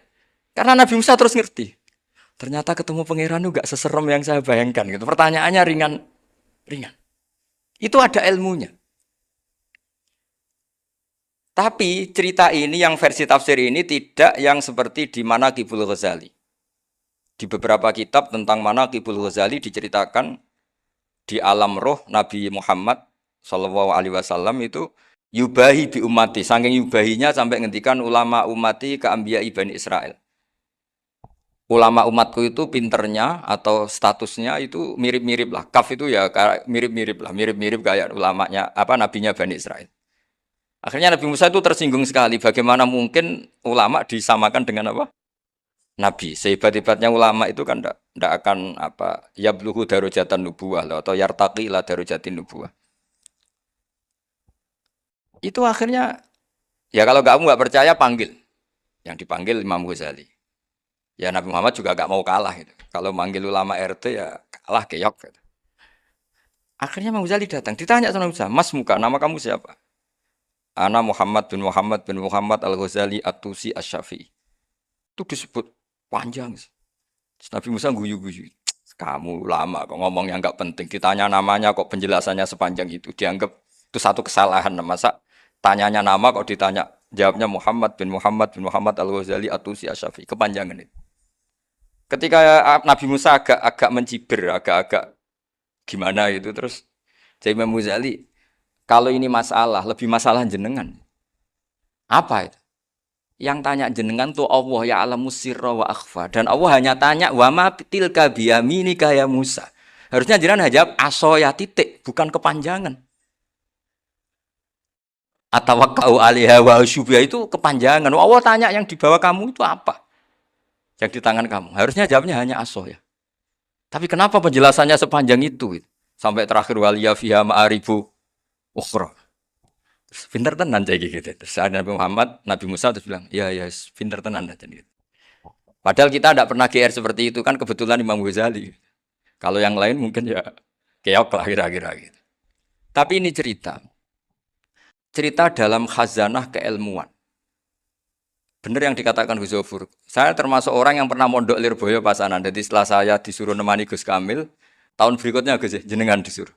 Karena Nabi Musa terus ngerti. Ternyata ketemu pangeran itu gak seserem yang saya bayangkan. Gitu. Pertanyaannya ringan. Itu ada ilmunya. Tapi cerita ini yang versi tafsir ini tidak yang seperti di Manaqibul Ghazali. Di beberapa kitab tentang Manaqibul Ghazali diceritakan di alam roh Nabi Muhammad SAW itu yubahi bi umati, saking yubahinya sampai ngendikan ulama umati ke anbiya Bani Israel. Ulama umatku itu pinternya atau statusnya itu mirip-mirip lah. Kaf itu ya mirip-mirip lah, mirip-mirip kayak ulamanya apa nabinya Bani Israel. Akhirnya Nabi Musa itu tersinggung sekali. Bagaimana mungkin ulama disamakan dengan apa? Nabi. Sehebat-hebatnya ulama itu kan tidak akan apa yablughu darajatan nubuwah atau yartaqi la darajatin nubuwah. Itu akhirnya, ya kalau kamu nggak percaya panggil. Yang dipanggil Imam Ghazali. Ya Nabi Muhammad juga nggak mau kalah. Gitu. Kalau manggil ulama RT ya kalah keok. Gitu. Akhirnya Imam Ghazali datang. Ditanya sama Musa, Mas Muka, nama kamu siapa? Ana Muhammad bin Muhammad Al-Ghazali At-Tusi Asy-Syafi'i. Itu disebut panjang. Terus Nabi Musa guyu-guyu. Kamu ulama kok ngomong yang nggak penting. Ditanya namanya kok penjelasannya sepanjang itu. Dianggap itu satu kesalahan. Masa tanyanya nama kok ditanya jawabnya Muhammad bin Muhammad Al-Ghazali At-Tusi Asy-Syafi'i. Kepanjangan itu. Ketika Nabi Musa agak mencibir, agak gimana itu terus jadi Imam Ghazali, kalau ini masalah, lebih masalah jenengan. Apa itu? Yang tanya jenengan tuh Allah ya alamu sirra wa akhfa. Dan Allah hanya tanya wa ma tilka biyaminika ya Musa. Harusnya jenengan jawab asoya titik, bukan kepanjangan. Atawakkau 'alaiha wa syubha itu kepanjangan. Allah tanya yang di bawah kamu itu apa? Yang di tangan kamu. Harusnya jawabnya hanya asoya. Tapi kenapa penjelasannya sepanjang itu? Sampai terakhir waliya fiha ma'aribu ukhra. Pinter tenan jadi gitu. Terus ada Nabi Musa terus bilang, ya pinter tenan aja gitu. Padahal kita tidak pernah GR seperti itu kan kebetulan Imam Ghazali. Kalau yang lain mungkin ya keok lah kira-kira gitu. Tapi ini cerita dalam khazanah keilmuan. Bener yang dikatakan Gus Zofur. Saya termasuk orang yang pernah mondok Lirboyo pasanan. Jadi setelah saya disuruh nemani Gus Kamil, tahun berikutnya Gus jenengan disuruh.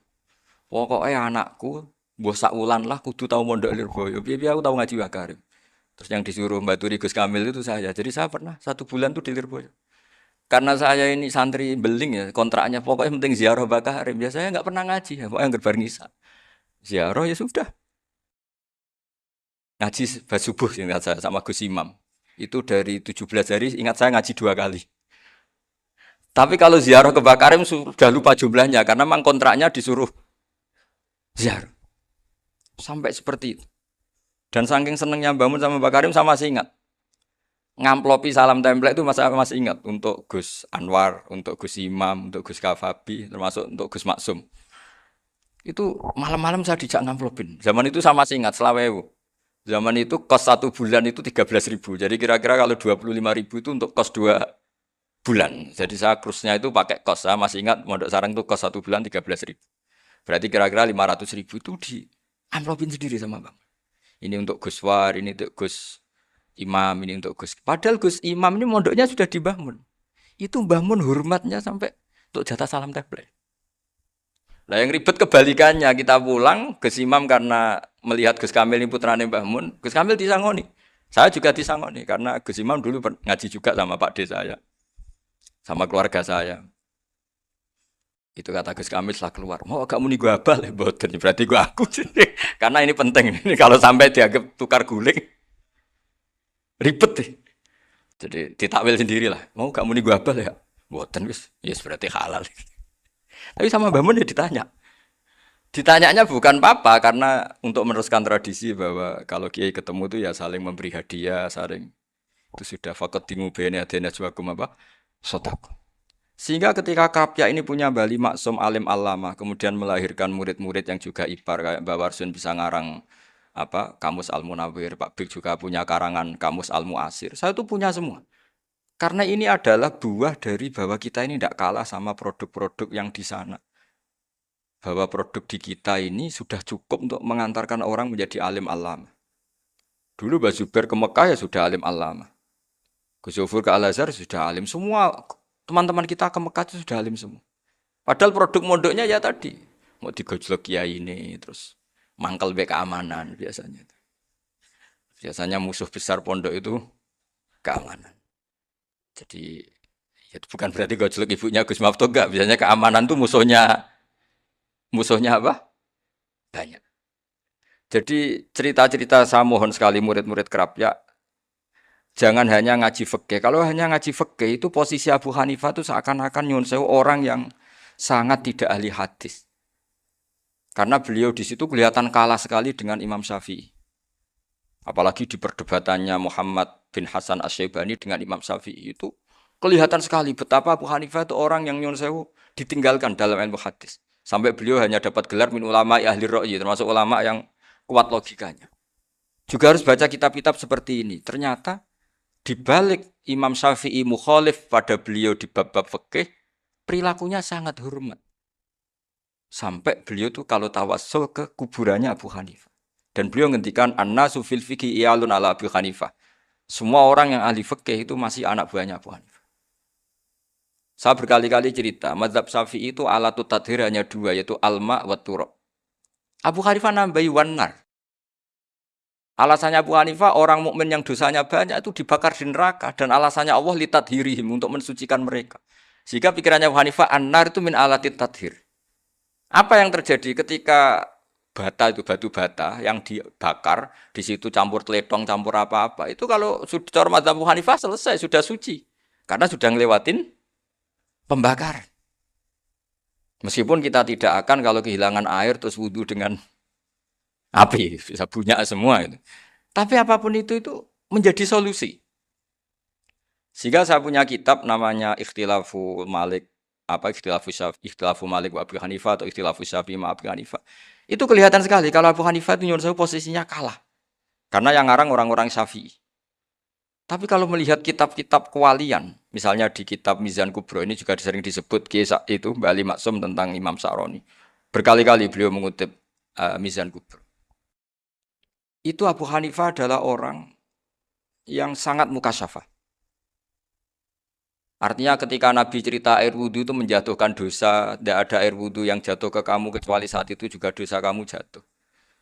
Pokoknya anakku, mbok sak wulan lah kudu tahu mondok Lirboyo. Biar aku tahu ngaji Wakarim. Terus yang disuruh baturi Gus Kamil itu saya. Jadi saya pernah 1 bulan tuh di Lirboyo. Karena saya ini santri beling ya, kontraknya pokoknya penting ziarah Bakarim. Biasanya nggak pernah ngaji ya, pokoknya nggak bareng ziarah ya sudah. Ngaji pas subuh ingat saya sama Gus Imam. Itu dari 17 hari ingat saya ngaji 2 kali. Tapi kalau ziarah ke Bakarim sudah lupa jumlahnya karena memang kontraknya disuruh ziarah. Sampai seperti itu. Dan saking senengnya bangun sama Bakarim sama masih ingat. Ngamplopi salam template itu masih ingat untuk Gus Anwar, untuk Gus Imam, untuk Gus Kafabi, termasuk untuk Gus Maksum. Itu malam-malam saya dijak ngamplopin. Zaman itu sama masih ingat selawewu. Zaman itu kos 1 bulan itu 13.000. Jadi kira-kira kalau 25.000 itu untuk kos 2 bulan. Jadi saya krusnya itu pakai kos. Saya masih ingat Mondok Sarang itu kos 1 bulan 13.000. Berarti kira-kira 500.000 itu di amplopin sendiri sama Bang. Ini untuk Gus War, ini untuk Gus Imam, ini untuk Gus. Padahal Gus Imam ini mondoknya sudah dibangun. Itu bangun hormatnya sampai untuk jatah salam template. Lah yang ribet kebalikannya, kita pulang Gus Imam karena melihat Gus Kamil ini putrane Mbah Mun, Gus Kamil disangoni. Saya juga disangoni karena Gus Imam dulu ngaji juga sama Pak D saya. Sama keluarga saya. Itu kata Gus Kamil setelah keluar, mau agak muni gua abal ya, boten berarti gua aku. Karena ini penting. Ini kalau sampai dianggap tukar guling ribet deh. Jadi ditakwil sendiri lah. Mau gak muni gua abal ya? Boten wis, yes berarti halal. Tapi sama Mbah Mun ya ditanya. Ditanyanya bukan apa karena untuk meneruskan tradisi bahwa kalau kiai ketemu itu ya saling memberi hadiah, saling itu sudah fakat tingu bene adena juakum apa? Sotak. Sehingga ketika Krapyak ini punya Bali Maksum alim alama, kemudian melahirkan murid-murid yang juga ibar kayak Mbak Warsun bisa ngarang apa Kamus Al Munawir, Pak Bik juga punya karangan Kamus Al Muasir. Saya itu punya semua. Karena ini adalah buah dari bahwa kita ini tidak kalah sama produk-produk yang di sana. Bahwa produk di kita ini sudah cukup untuk mengantarkan orang menjadi alim alama. Dulu Mbak Zubair ke Mekah ya sudah alim alama. Gus Zofur ke Al-Azhar sudah alim. Semua teman-teman kita ke Mekah itu sudah alim semua. Padahal produk mondoknya ya tadi. Mau digojlok kiai ini, terus mangkel be keamanan biasanya. Biasanya musuh besar pondok itu keamanan. Jadi ya bukan berarti gojlok ibunya Gus Maftu enggak. Biasanya keamanan tuh musuhnya apa? Banyak. Jadi cerita-cerita saya mohon sekali murid-murid Krapyak jangan hanya ngaji fikih. Kalau hanya ngaji fikih itu posisi Abu Hanifah itu seakan-akan nyun sewu orang yang sangat tidak ahli hadis. Karena beliau di situ kelihatan kalah sekali dengan Imam Syafi'i. Apalagi di perdebatannya Muhammad bin Hasan Asy-Syaibani dengan Imam Syafi'i itu kelihatan sekali betapa Abu Hanifah itu orang yang nyun sewu ditinggalkan dalam ilmu hadis. Sampai beliau hanya dapat gelar min ulama ahli ra'yi, termasuk ulama yang kuat logikanya. Juga harus baca kitab-kitab seperti ini. Ternyata di balik Imam Syafi'i mukhalif pada beliau di bab-bab fikih, perilakunya sangat hormat. Sampai beliau tuh kalau tawassul ke kuburannya Abu Hanifah. Dan beliau ngendikan an-nasu fil fiqhi iyalun ala Abu Hanifah. Semua orang yang ahli fikih itu masih anak buahnya Abu Hanifah. Saya berkali-kali cerita, mazhab Syafi'i itu alatut tadhir hanya 2, yaitu alma wa turab. Abu Hanifah nambahi wanar. Alasannya Abu Hanifah, orang mukmin yang dosanya banyak itu dibakar di neraka. Dan alasannya Allah litadhirihim, untuk mensucikan mereka. Sehingga pikirannya Abu Hanifah, an-nar itu min alatit tadhir. Apa yang terjadi ketika bata itu batu bata yang dibakar, di situ campur teletong, campur apa-apa. Itu kalau sudah mazhab Abu Hanifah selesai, sudah suci. Karena sudah ngelewatin pembakaran. Meskipun kita tidak akan kalau kehilangan air terus wudu dengan api, bisa bunyak semua itu. Tapi apapun itu menjadi solusi. Sehingga saya punya kitab namanya Ikhtilafu Malik, Ikhtilafu Malik wa Abu Hanifah atau Ikhtilafu Syafi'i ma Abu Hanifah. Itu kelihatan sekali kalau Abu Hanifah itu nyuruh saya posisinya kalah. Karena yang ngarang orang-orang Syafi'i. Tapi kalau melihat kitab-kitab kewalian, misalnya di kitab Mizan Kubro ini juga sering disebut kisah itu Bali Maksum tentang Imam Sa'roni. Berkali-kali beliau mengutip Mizan Kubro. Itu Abu Hanifah adalah orang yang sangat mukasyafah. Artinya ketika Nabi cerita air wudhu itu menjatuhkan dosa, tidak ada air wudhu yang jatuh ke kamu kecuali saat itu juga dosa kamu jatuh.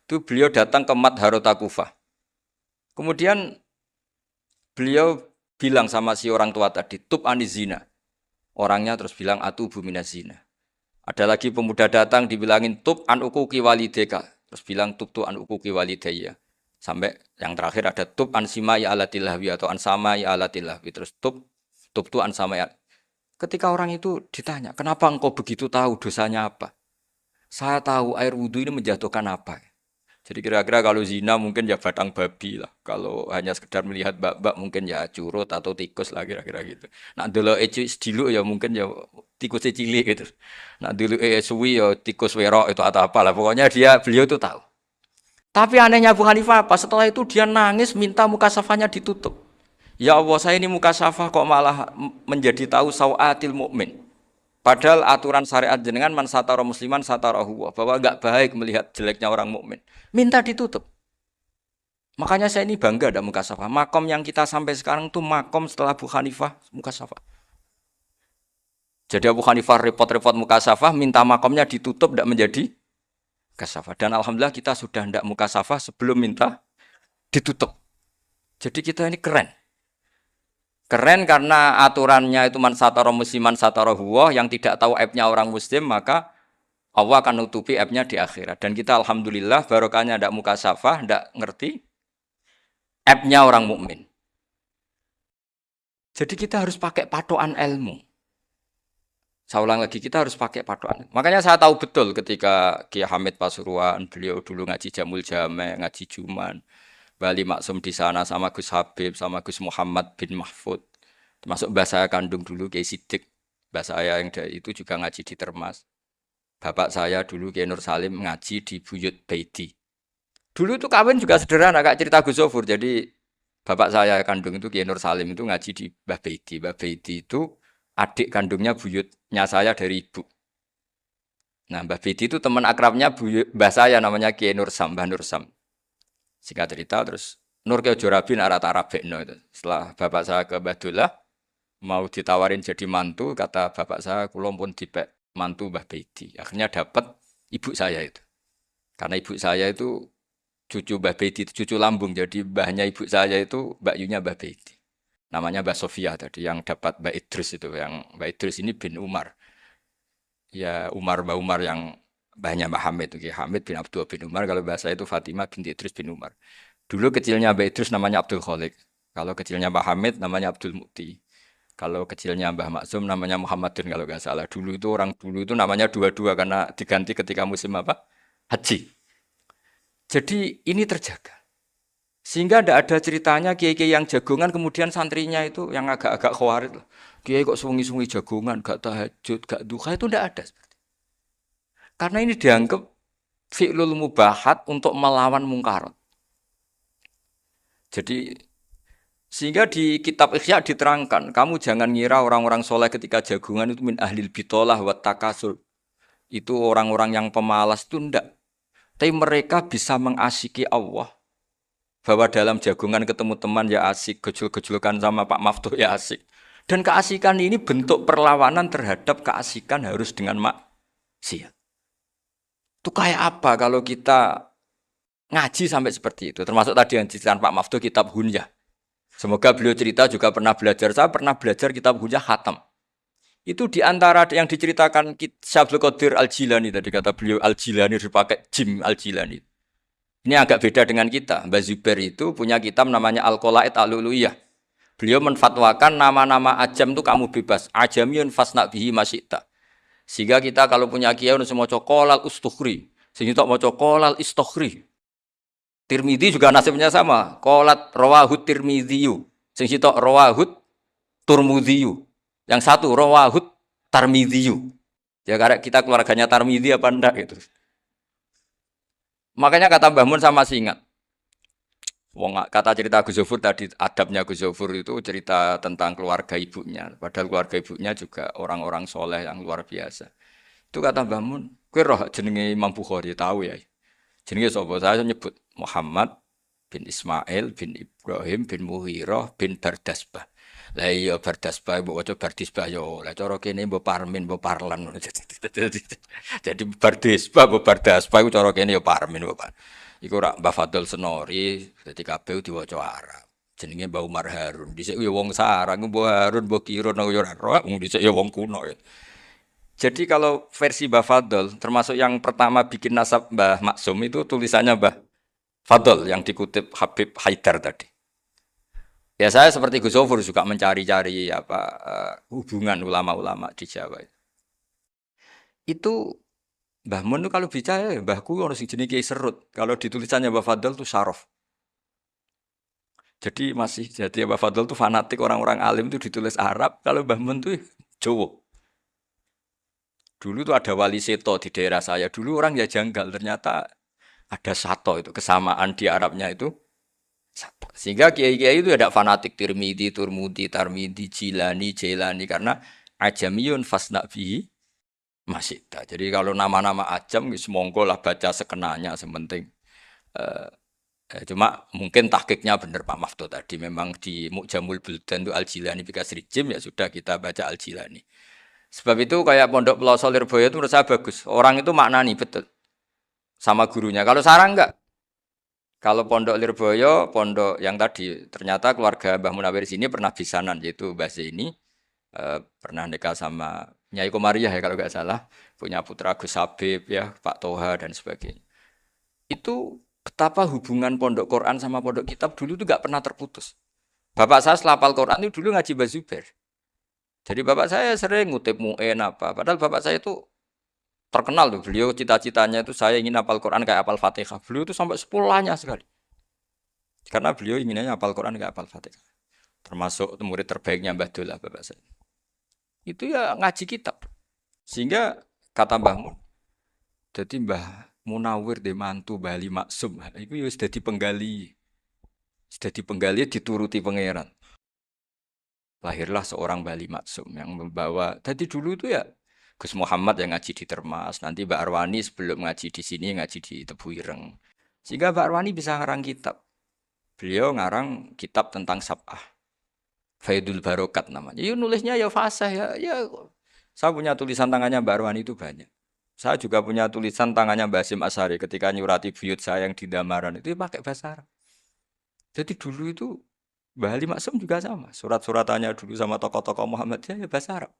Itu beliau datang ke Madharota Kufah. Kemudian beliau bilang sama si orang tua tadi, tub anizina. Orangnya terus bilang atubu minazina. Ada lagi pemuda datang dibilangin tub an ukuki walideka. Terus bilang tub tu an ukuki walidaya. Sampai yang terakhir ada tub an simai alatilahwi atau an samai alatilahwi. Terus tub tu an samai. Ketika orang itu ditanya, kenapa engkau begitu tahu dosanya apa? Saya tahu air wudhu ini menjatuhkan apa. Jadi kira-kira kalau zina mungkin ya batang babi lah. Kalau hanya sekedar melihat bak-bak mungkin ya curut atau tikus lah kira-kira gitu. Nak dulu dulu ya mungkin ya tikus cilik gitu. Nak dulu suwi ya tikus werok itu atau apalah. Pokoknya beliau itu tahu. Tapi anehnya Abu Hanifah apa? Setelah itu dia nangis minta mukasafahnya ditutup. Ya Allah, saya ini mukasafah kok malah menjadi tahu sawatil mukmin. Padahal aturan syariat jenengan man satara musliman satarahu bahwa enggak baik melihat jeleknya orang mukmin. Minta ditutup. Makanya saya ini bangga ada mukasafah. Makom yang kita sampai sekarang tuh makom setelah Abu Hanifah mukasafah. Jadi Abu Hanifah repot-repot mukasafah, minta makomnya ditutup tidak menjadi mukasafah. Dan alhamdulillah kita sudah tidak mukasafah sebelum minta ditutup. Jadi kita ini keren. Keren karena aturannya itu man satara musliman satara huwa, yang tidak tahu aibnya orang muslim maka Allah akan nutupi aibnya di akhirat. Dan kita alhamdulillah barokahnya ndak mukasafah, ndak ngerti aibnya orang mukmin. Jadi kita harus pakai patokan ilmu. Saya ulang lagi, kita harus pakai patokan. Makanya saya tahu betul ketika Kiai Hamid Pasuruan, beliau dulu ngaji Jamul Jame, ngaji Juman. Bali Maksum di sana sama Gus Habib, sama Gus Muhammad bin Mahfud. Termasuk mbah saya kandung dulu Kiai Sidik. Mbah saya yang dari itu juga ngaji di Termas. Bapak saya dulu Kiai Nur Salim ngaji di Buyut Baiti. Dulu itu kawin juga sederhana, Kak, cerita Gus Zofur. Jadi bapak saya kandung itu Kiai Nur Salim itu ngaji di Mbah Baiti. Mbah Baiti itu adik kandungnya buyutnya saya dari ibu. Nah, Mbah Baiti itu teman akrabnya mbah saya namanya Kiai Nur Sam, Mbah Nur Sam. Singkat cerita terus Nur ke Jorabi arah Tarabekno itu. Setelah bapak saya ke Badullah mau ditawarin jadi mantu, kata bapak saya kula pun dipek mantu Mbah Baiti. Akhirnya dapat ibu saya itu. Karena ibu saya itu cucu Mbah Baiti, cucu lambung. Jadi mbahnya ibu saya itu Mbak Yunya Mbah Baiti. Namanya Mbah Sofia tadi yang dapat Mbak Idris itu, yang Mbak Idris ini bin Umar. Ya Mbah Umar yang banyak Mbah Hamid, Hamid bin Abdul bin Umar. Kalau bahasa itu Fatimah binti Idris bin Umar. Dulu kecilnya Mbah Idris namanya Abdul Khalik. Kalau kecilnya Mbah Hamid namanya Abdul Mukti. Kalau kecilnya Mbah Maksum namanya Muhammadun kalau nggak salah. Dulu itu orang dulu itu namanya dua-dua karena diganti ketika musim apa? Haji. Jadi ini terjaga. Sehingga tidak ada ceritanya kiai-kiai yang jagongan kemudian santrinya itu yang agak-agak khawarit. Kiai kok sungi-sungi jagongan, gak tahajud, gak duha, itu tidak ada. Karena ini dianggap fi'lul mubahat untuk melawan mungkarat. Jadi sehingga di kitab Ihya diterangkan, kamu jangan ngira orang-orang soleh ketika jagungan itu min ahlil bitolah wa takasul. Itu orang-orang yang pemalas itu enggak. Tapi mereka bisa mengasyiki Allah. Bahwa dalam jagungan ketemu teman ya asik, gejul-gejulkan sama Pak Maftuh ya asik. Dan keasikan ini bentuk perlawanan terhadap keasikan harus dengan maksiat. Itu kayak apa kalau kita ngaji sampai seperti itu. Termasuk tadi yang diceritakan Pak Maftuh kitab Hunyah. Semoga beliau cerita juga pernah belajar. Saya pernah belajar kitab Hunyah khatam. Itu diantara yang diceritakan Syabdul Qadir Al-Jilani. Tadi kata beliau Al-Jilani dipakai Jim Al-Jilani. Ini agak beda dengan kita. Mbah Zubair itu punya kitab namanya Al-Qolaid Al-Uluiyah. Beliau menfatwakan nama-nama ajam itu kamu bebas. Ajamiyun fasna bihi masyikta. Sehingga kita kalau punya kiai harus mau cokolal ustukhri, sehingga tak mau cokolal istukhri. Tirmidzi juga nasibnya sama. Qolat rawahut Tirmidziyu, sehingga tak rawahut Turmudziyu. Yang satu rawahut Tarmidziyu. Ya karena kita keluarganya Tarmidzi apa enggak gitu. Makanya kata Mbah Mun sama masih ingat. Kata cerita Gus Zofur tadi, adabnya Gus Zofur itu cerita tentang keluarga ibunya. Padahal keluarga ibunya juga orang-orang soleh yang luar biasa. Itu kata Mbah Mun, kowe roh jenenge Imam Bukhari tahu ya. Jenenge sapa? Saya nyebut Muhammad bin Ismail bin Ibrahim bin Muhirah bin Bardasbah. Lah iya Bardasbah mbok waca Bardisbah yo. Lah cara kene mbok Parmin mbok Parlan. Jadi Bardisbah mbok Bardasbah iku cara kene yo Parmin mbok Parlan. Iku rak Mbah Fadl Senori dadi kabeh diwaca Arab. Jenenge Mbah Umar Harun. Dhisik yo wong sarang Mbah Harun mbok kira nang yo ora roh, dhisik yo wong kuno ya. Jadi kalau versi Mbah Fadl termasuk yang pertama bikin nasab Mbah Maksum itu tulisannya Mbah Fadl yang dikutip Habib Haidar tadi. Ya saya seperti Gus Zofur juga mencari-cari hubungan ulama-ulama di Jawa. Itu Mbah Mun itu kalau bicara Mbahku ono sing jenenge Kiai Serut. Kalau ditulisannya Mbah Fadl itu Syaraf. Jadi Mbah Fadl itu fanatik orang-orang alim itu ditulis Arab, kalau Mbah Mun itu Jawa. Dulu tuh ada wali seto di daerah saya. Dulu orang ya janggal, ternyata ada sato itu kesamaan di Arabnya itu. Sehingga kiai-kiai itu ada fanatik Tirmidzi, Turmudi, Tarmidi, Jilani, Jailani karena ajamiyun fasna bihi masita. Jadi kalau nama-nama ajam monggo lah baca sekenanya sementing. Cuma mungkin tahqiqnya benar Pak Maftuh tadi memang di Mu'jamul Buldan itu Al-Jilani bikasri jim ya sudah kita baca Al-Jilani. Sebab itu kayak Pondok Pelosok Lirboyo itu menurut saya bagus. Orang itu maknani betul sama gurunya. Kalau sarang enggak. Kalau Pondok Lirboyo, pondok yang tadi ternyata keluarga Mbah Munawir sini pernah bisanan yaitu Mbah Zaini pernah nikah sama Nyai Komariah ya kalau nggak salah, punya putra Gus Habib ya, Pak Toha dan sebagainya. Itu betapa hubungan pondok Quran sama pondok kitab dulu itu nggak pernah terputus. Bapak saya setelah hafal Quran itu dulu ngaji Mbah Zubair. Jadi bapak saya sering ngutip Mu'en apa, padahal bapak saya itu terkenal tuh, beliau cita-citanya itu saya ingin hafal Quran kayak hafal Fatihah. Beliau itu sampai 10 sekali. Karena beliau inginnya hafal Quran kayak hafal Fatihah. Termasuk murid terbaiknya Mbah Dullah bapak saya. Itu ya ngaji kitab. Sehingga kata Mbah Mun, jadi Mbah Munawir de mantu Bali Maksum, itu ya sudah dipenggali. Sudah dipenggali dituruti pangeran. Lahirlah seorang Bali Maksum yang membawa, tadi dulu itu ya Gus Muhammad yang ngaji di Termas, nanti Mbak Arwani sebelum ngaji di sini ngaji di Tebu Ireng. Sehingga Mbak Arwani bisa ngarang kitab. Beliau ngarang kitab tentang Sab'ah. Faidul Barokat namanya. Ya nulisnya ya fasih ya. Saya punya tulisan tangannya Mbak Arwani itu banyak. Saya juga punya tulisan tangannya Mbak Hasyim Asy'ari ketika nyurati buyut saya yang di Damaran itu pakai bahasa Arab. Jadi dulu itu Mbah Ali Maksum juga sama. Surat-suratannya dulu sama tokoh-tokoh Muhammadiyah ya bahasa Arab.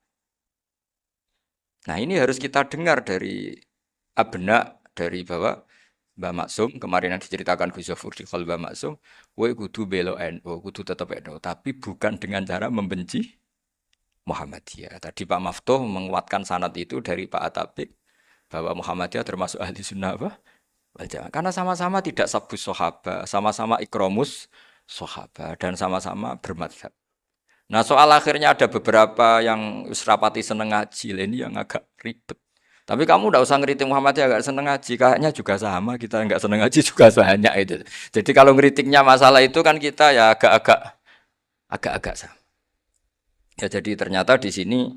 Nah ini harus kita dengar dari abna dari bahwa Mbah Maksum kemarin yang diceritakan Gus Zofur di Khol Mbah Maksum, kowe kudu belo NU, kudu tetap NU, tapi bukan dengan cara membenci Muhammadiyah. Tadi Pak Maftuh menguatkan sanad itu dari Pak Atabik bahwa Muhammadiyah termasuk ahli sunnah wal jamaah. Karena sama-sama tidak sabus sahabat, sama-sama ikromus sahabat dan sama-sama bermadhab. Nah soal akhirnya ada beberapa yang rapati seneng ngaji ini yang agak ribet. Tapi kamu tidak usah ngeritik Muhammadiyah agak seneng ngaji, kayaknya juga sama kita nggak seneng ngaji juga banyak itu. Jadi kalau ngeritiknya masalah itu kan kita ya agak-agak sama. Ya jadi ternyata di sini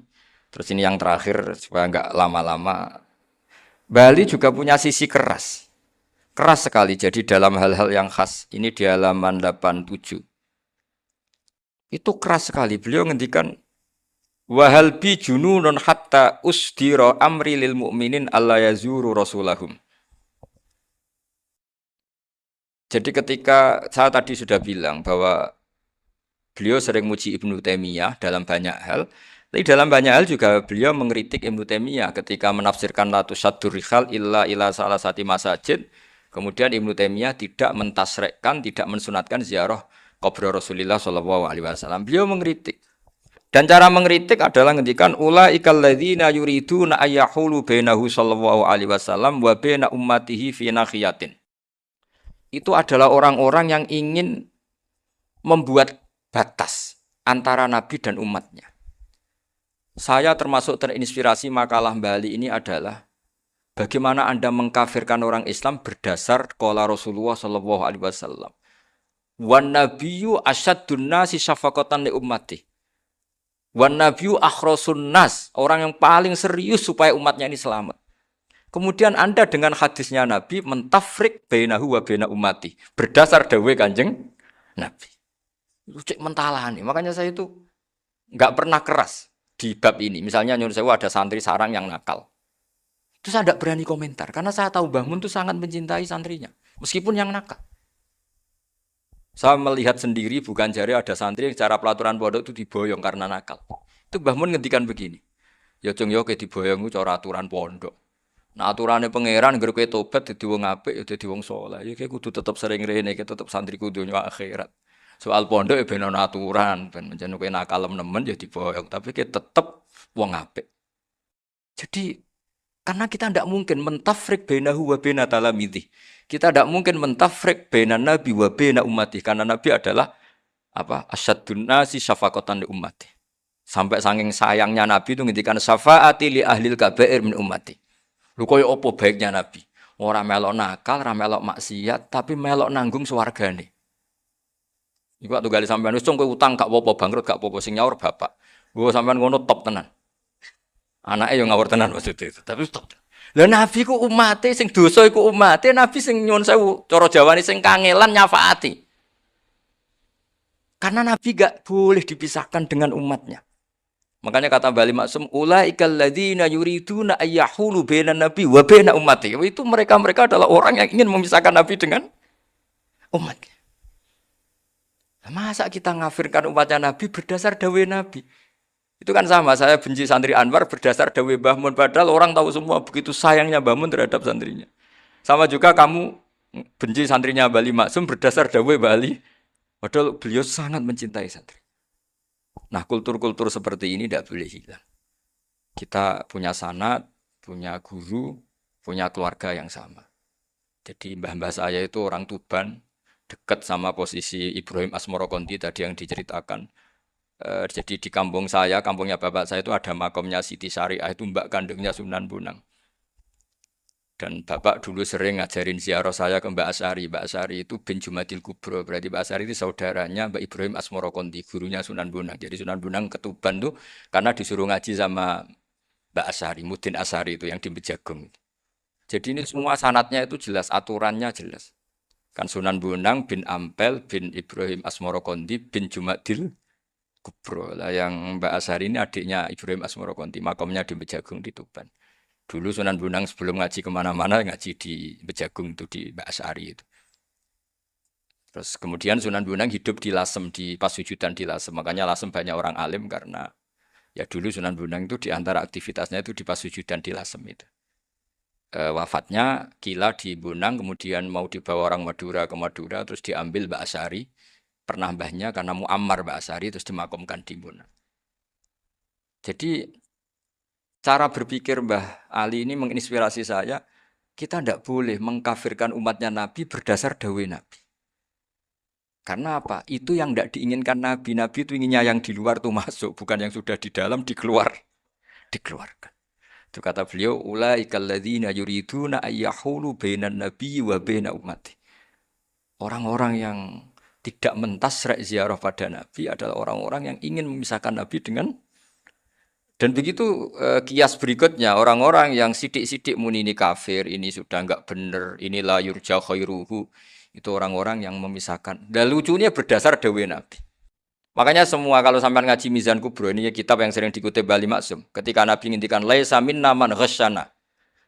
terus ini yang terakhir supaya nggak lama-lama. Bali juga punya sisi keras sekali. Jadi dalam hal-hal yang khas ini di halaman 87. Itu keras sekali. Beliau ngendikan wahal bi jununun hatta usdira amri lil mu'minin alla yazuru rasulahum. Jadi ketika saya tadi sudah bilang bahwa beliau sering muji Ibnu Taimiyah dalam banyak hal, tapi dalam banyak hal juga beliau mengkritik Ibnu Taimiyah ketika menafsirkan la tusaddur rihal illa ila salasati masajid. Kemudian Ibnu Taimiyah tidak mentasrekkan, tidak mensunatkan ziarah kubur Rasulullah sallallahu alaihi wasallam. Beliau mengkritik. Dan cara mengkritik adalah ngendikan ulaikal ladzina yuriduna ayyahulu bainahu sallallahu alaihi wasallam wa baina ummatihi fi nakhiyatin. Itu adalah orang-orang yang ingin membuat batas antara nabi dan umatnya. Saya termasuk terinspirasi makalah Bali ini adalah bagaimana Anda mengkafirkan orang Islam berdasar qala Rasulullah sallallahu alaihi wasallam. Wan nabiyyu asyaddun nasi syafaqatan li ummati. Wan nabiyyu akhrasun nas, orang yang paling serius supaya umatnya ini selamat. Kemudian Anda dengan hadisnya Nabi mentafrik bainahu wa baina ummati. Berdasar dawuh Kanjeng Nabi. Itu cek mentalani. Makanya saya itu nggak pernah keras di bab ini. Misalnya nyuruh saya ada santri sarang yang nakal. Itu saya tidak berani komentar. Karena saya tahu Mbah Mun itu sangat mencintai santrinya. Meskipun yang nakal. Saya melihat sendiri bukan jari ada santri yang cara pelaturan pondok itu diboyong karena nakal. Itu Mbah Mun ngendikan begini. Ya cung yo ke diboyong itu cara aturan pondok. Nah aturannya pangeran ngger kowe tobat dadi wong apik ya dadi wong saleh. Ya kowe kudu tetep sering rene, tetep santri kudu nyo akhirat. Soal pondok ya ben ana aturan, ben menjen kowe nakal nemen ya diboyong, tapi kowe tetep wong apik. Jadi karena kita tidak mungkin mentafrik bainahu wa baina talamidhi. Kita tidak mungkin mentafrik baina nabi wa baina ummati karena nabi adalah apa? Asyaddun nasi syafaqatan li ummati. Sampai saking sayangnya nabi itu ngendikan syafaati li ahlil kabair min ummati. Lho koyo apa baiknya Nabi? Ora melok nakal, ora melok maksiat, tapi melok nanggung swargane. Iku waktu gali sampean wis kowe utang gak apa-apa, bangkrut gak apa-apa, sing nyaur bapak. Gua sampean ngono top tenan. Anake yo ngawur tenan maksudnya itu, tapi top. Lah Nabi ku umate sing dosa iku umate, Nabi sing nyuwun sewu, cara Jawane sing kangelan nyafaati. Karena Nabi gak boleh dipisahkan dengan umatnya. Makanya kata Bali Maksum, ulaikal ladzina yuriduna ayyahulu bainan nabi wa baina ummati. Itu mereka adalah orang yang ingin memisahkan Nabi dengan umatnya. Masa kita ngafirkan umatnya Nabi berdasar dawuh Nabi? Itu kan sama, saya benci santri Anwar berdasar dawuh Mbah Mun, padahal orang tahu semua begitu sayangnya Mbah Mun terhadap santrinya. Sama juga kamu benci santrinya Bali Maksum berdasar dawuh Bali, padahal beliau sangat mencintai santri. Nah, kultur-kultur seperti ini tidak boleh hilang. Kita punya sanad, punya guru, punya keluarga yang sama. Jadi mbah-mbah saya itu orang Tuban, dekat sama posisi Ibrahim Asmoro Konti tadi yang diceritakan. Jadi di kampung saya, kampungnya bapak saya itu ada makomnya Siti Syariah, itu mbak kandungnya Sunan Bonang. Dan bapak dulu sering ngajarin ziarah saya ke Mbak Asyari. Mbak Asyari itu bin Jumadil Kubro. Berarti Mbak Asyari itu saudaranya Mbak Ibrahim Asmoro Konti, gurunya Sunan Bonang. Jadi Sunan Bonang ke Tuban tuh karena disuruh ngaji sama Mbak Asyari, Mudin Asyari itu yang di Bejagung. Jadi ini semua sanatnya itu jelas, aturannya jelas. Kan Sunan Bonang bin Ampel bin Ibrahim Asmoro Konti bin Jumadil Kubro. Lah yang Mbak Asyari ini adiknya Ibrahim Asmoro Konti, makamnya di Bejagung di Tuban. Dulu Sunan Bonang sebelum ngaji kemana-mana ngaji di Bejagung itu di Mbak Asyari itu. Terus kemudian Sunan Bonang hidup di Lasem, di Pasujudan di Lasem. Makanya Lasem banyak orang alim karena ya dulu Sunan Bonang itu di antara aktivitasnya itu di Pasujudan di Lasem itu. Wafatnya kila di Bonang, kemudian mau dibawa orang Madura ke Madura, terus diambil Mbak Asyari. Pernah mbahnya karena Muammar Mbak Asyari, terus dimakamkan di Bonang. Jadi cara berpikir Mbah Ali ini menginspirasi saya, kita tidak boleh mengkafirkan umatnya Nabi berdasar dawuh Nabi. Karena apa? Itu yang tidak diinginkan Nabi. Nabi itu inginnya yang di luar itu masuk, bukan yang sudah di dalam dikeluarkan. Itu kata beliau, ulaikal ladzina yuriduna ayyahulu bainan nabi wa baina ummati. Orang-orang yang tidak mentasrek ziarah pada Nabi adalah orang-orang yang ingin memisahkan Nabi dengan. Dan begitu kias berikutnya, orang-orang yang sidik-sidik muni ini kafir, ini sudah enggak benar, ini la yurja khairuhu, itu orang-orang yang memisahkan. Dan lucunya berdasar dawuh Nabi. Makanya semua kalau sampai ngaji Mizan Kubro, ini kitab yang sering dikutip Bali Maksum, ketika Nabi ngintikan laisa minna man ghasyana,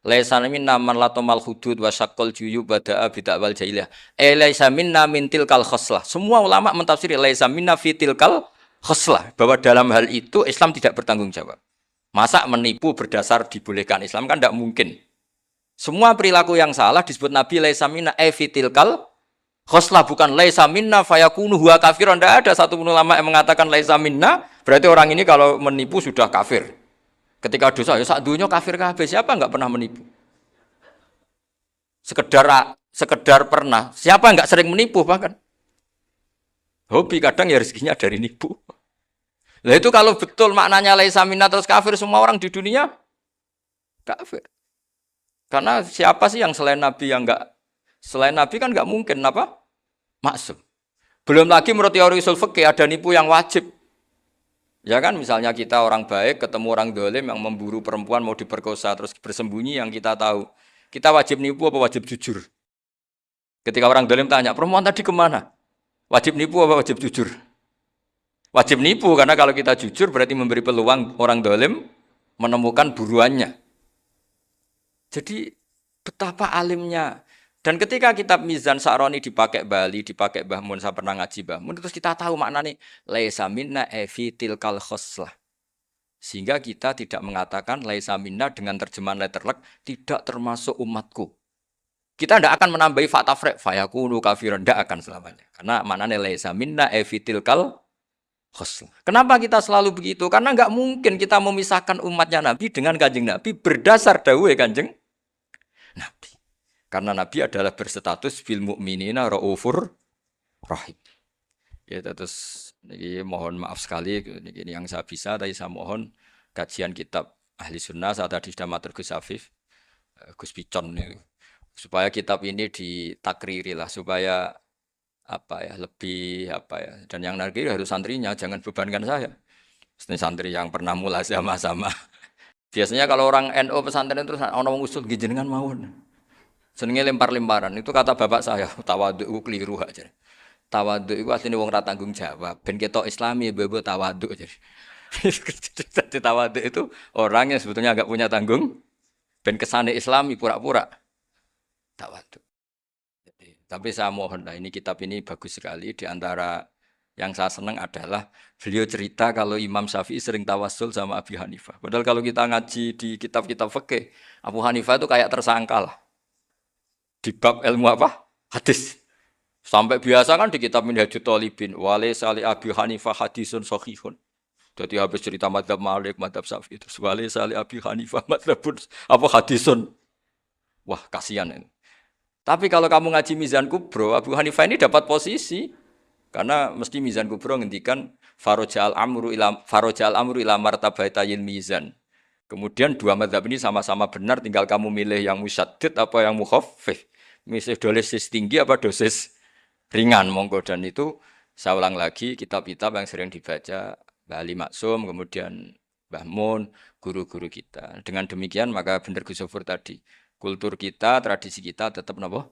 laisa minna man latamal hudud wa syaqqal juyub bada'a bid'awal jahiliyah. Laisa minna min tilkal khoslah. Semua ulama mentafsiri laisa minna fi tilkal khoslah, bahwa dalam hal itu Islam tidak bertanggung jawab. Masa menipu berdasar dibolehkan Islam kan tidak mungkin. Semua perilaku yang salah disebut Nabi laisa minna fitilkal khoslah, bukan laisa minna fayakunu huwa kafirun. Tidak ada satu ulama yang mengatakan laisa minna berarti orang ini kalau menipu sudah kafir. Ketika dosa ya sak dunya kafir kabeh. Siapa enggak pernah menipu? Sekedar pernah. Siapa enggak sering menipu bahkan? Hobi kadang ya rezekinya dari nipu. Lah itu kalau betul maknanya laisa minna terus kafir, semua orang di dunia kafir. Karena siapa sih yang selain Nabi yang enggak, selain Nabi kan enggak mungkin maksum. Belum lagi menurut teori usul fikih ada nipu yang wajib. Ya kan misalnya kita orang baik ketemu orang dolim yang memburu perempuan mau diperkosa terus bersembunyi yang kita tahu. Kita wajib nipu apa wajib jujur? Ketika orang dolim tanya, perempuan tadi kemana? Wajib nipu apa wajib jujur? Wajib nipu karena kalau kita jujur berarti memberi peluang orang dolim menemukan buruannya. Jadi betapa alimnya. Dan ketika kitab Mizan Sa'roni dipakai Bali, dipakai Mbah Mun, saya pernah ngaji Mbah Mun, terus kita tahu maknanya laisa minna fi tilkal khoslah. Sehingga kita tidak mengatakan laisa minna dengan terjemahan letterlek tidak termasuk umatku. Kita tidak akan menambahi fakta frek fayakunu kafiran, tidak akan selamanya. Karena maknanya laisa minna fi tilkal khoslah. Kenapa kita selalu begitu? Karena nggak mungkin kita memisahkan umatnya Nabi dengan kanjeng Nabi berdasar dawuh kanjeng Nabi. Karena Nabi adalah berstatus bil mukminina raufur rahim. Ya terus ini mohon maaf sekali ini yang saya bisa, tapi saya mohon kajian kitab Ahli Sunnah saat tadi sudah matur Gus Afif, Gus Picon ini, supaya kitab ini ditakriri lah supaya apa ya lebih apa ya, dan yang nanti harus santrinya jangan bebankan saya. Ini santri yang pernah mulai sama-sama. Biasanya kalau orang NU pesantren terus orang usul jenengan mawon. Senenge lempar-lemparan. Itu kata bapak saya, tawadhu keliru aja. Tawadhu itu asline wong ra tanggung jawab. Ben ketok Islami bebo tawadhu aja. Jadi tawadhu itu orang yang sebetulnya enggak punya tanggung, ben kesane Islami pura-pura tawadhu. Tapi saya mohon lah, ini kitab ini bagus sekali. Di antara yang saya senang adalah beliau cerita kalau Imam Syafi'i sering tawasul sama Abu Hanifah. Padahal kalau kita ngaji di kitab-kitab fikih, Abu Hanifah itu kayak tersangka lah. Di bab ilmu apa? Hadis. Sampai biasa kan di kitab Minhajut Thalibin, walaysa li Abi Hanifah hadisun sahihun. Jadi habis cerita madzhab Malik, madzhab Syafi'i terus walaysa li Abi Hanifah madzhabun apa hadisun. Wah, kasihan ini. Tapi kalau kamu ngaji Mizan Kubro, Abu Hanifah ini dapat posisi karena mesti Mizan Kubro ngendikan farajal amru ila martabatayil mizan. Kemudian dua madzhab ini sama-sama benar, tinggal kamu milih yang musyaddid apa yang mukhaffif. Misal dosis tinggi apa dosis ringan monggo, dan itu saya ulang lagi kitab-kitab yang sering dibaca Mbah Ali Maksum, kemudian Mbah Mun, guru-guru kita. Dengan demikian maka benar Gus Sofur tadi, kultur kita, tradisi kita tetap napa?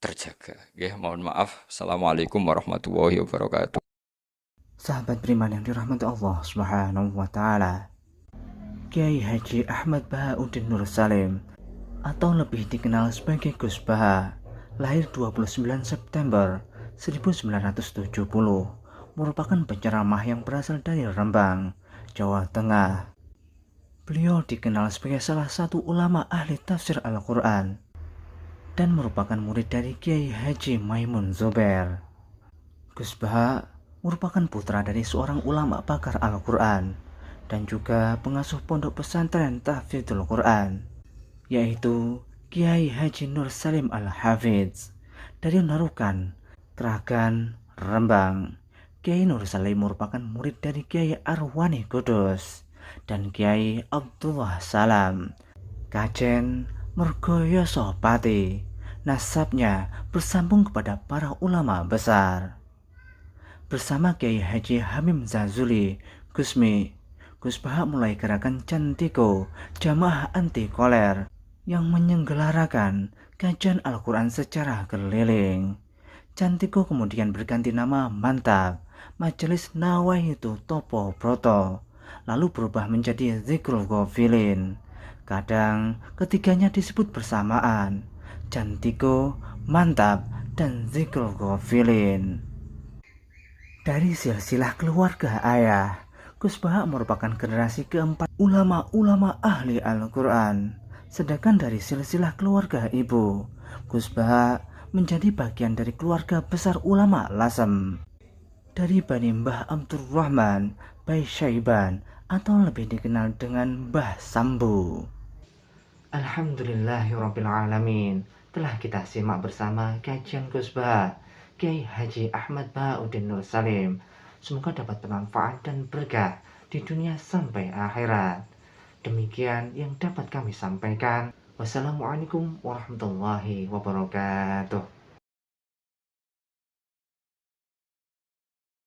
Terjaga. Ya, mohon maaf. Assalamualaikum warahmatullahi wabarakatuh. Sahabat beriman yang dirahmati Allah Subhanahu wa taala. Kiai Haji Ahmad Bahauddin Nur Salim atau lebih dikenal sebagai Gus Baha, lahir 29 September 1970, merupakan penceramah yang berasal dari Rembang, Jawa Tengah. Beliau dikenal sebagai salah satu ulama ahli tafsir Al-Quran dan merupakan murid dari Kiai Haji Maimun Zubair. Gus Baha merupakan putra dari seorang ulama pakar Al-Quran dan juga pengasuh pondok pesantren Tahfidzul Quran, yaitu Kiai Haji Nur Salim Al-Hafidz dari Narukan, Kragan, Rembang. Kiai Nur Salim merupakan murid dari Kiai Arwani Kudus dan Kiai Abdullah Salam, Kajen Mergoyoso Pati. Nasabnya bersambung kepada para ulama besar. Bersama Kiai Haji Hamim Zazuli Gusmi, Gus Baha mulai gerakan Cantiko, jamaah anti koler, yang menyelenggarakan kajian Al-Quran secara keliling. Cantiko kemudian berganti nama Mantap, Majelis Nawaitu Topo Broto, lalu berubah menjadi Zikrul Ghafilin. Kadang ketiganya disebut bersamaan, Cantiko, Mantap, dan Zikrul Ghafilin. Dari silsilah keluarga ayah, Gus Baha merupakan generasi keempat ulama-ulama ahli Al-Quran. Sedangkan dari silsilah keluarga ibu, Gus Baha menjadi bagian dari keluarga besar ulama Lasem. Dari Bani Mbah Abdurrahman, Bai Syaiban, atau lebih dikenal dengan Mbah Sambu. Alhamdulillahirrabbilalamin. Telah kita simak bersama kajian Gus Baha, Kiai Haji Ahmad Bahauddin Nur Salim. Semoga dapat bermanfaat dan berkah di dunia sampai akhirat. Demikian yang dapat kami sampaikan. Wassalamualaikum warahmatullahi wabarakatuh.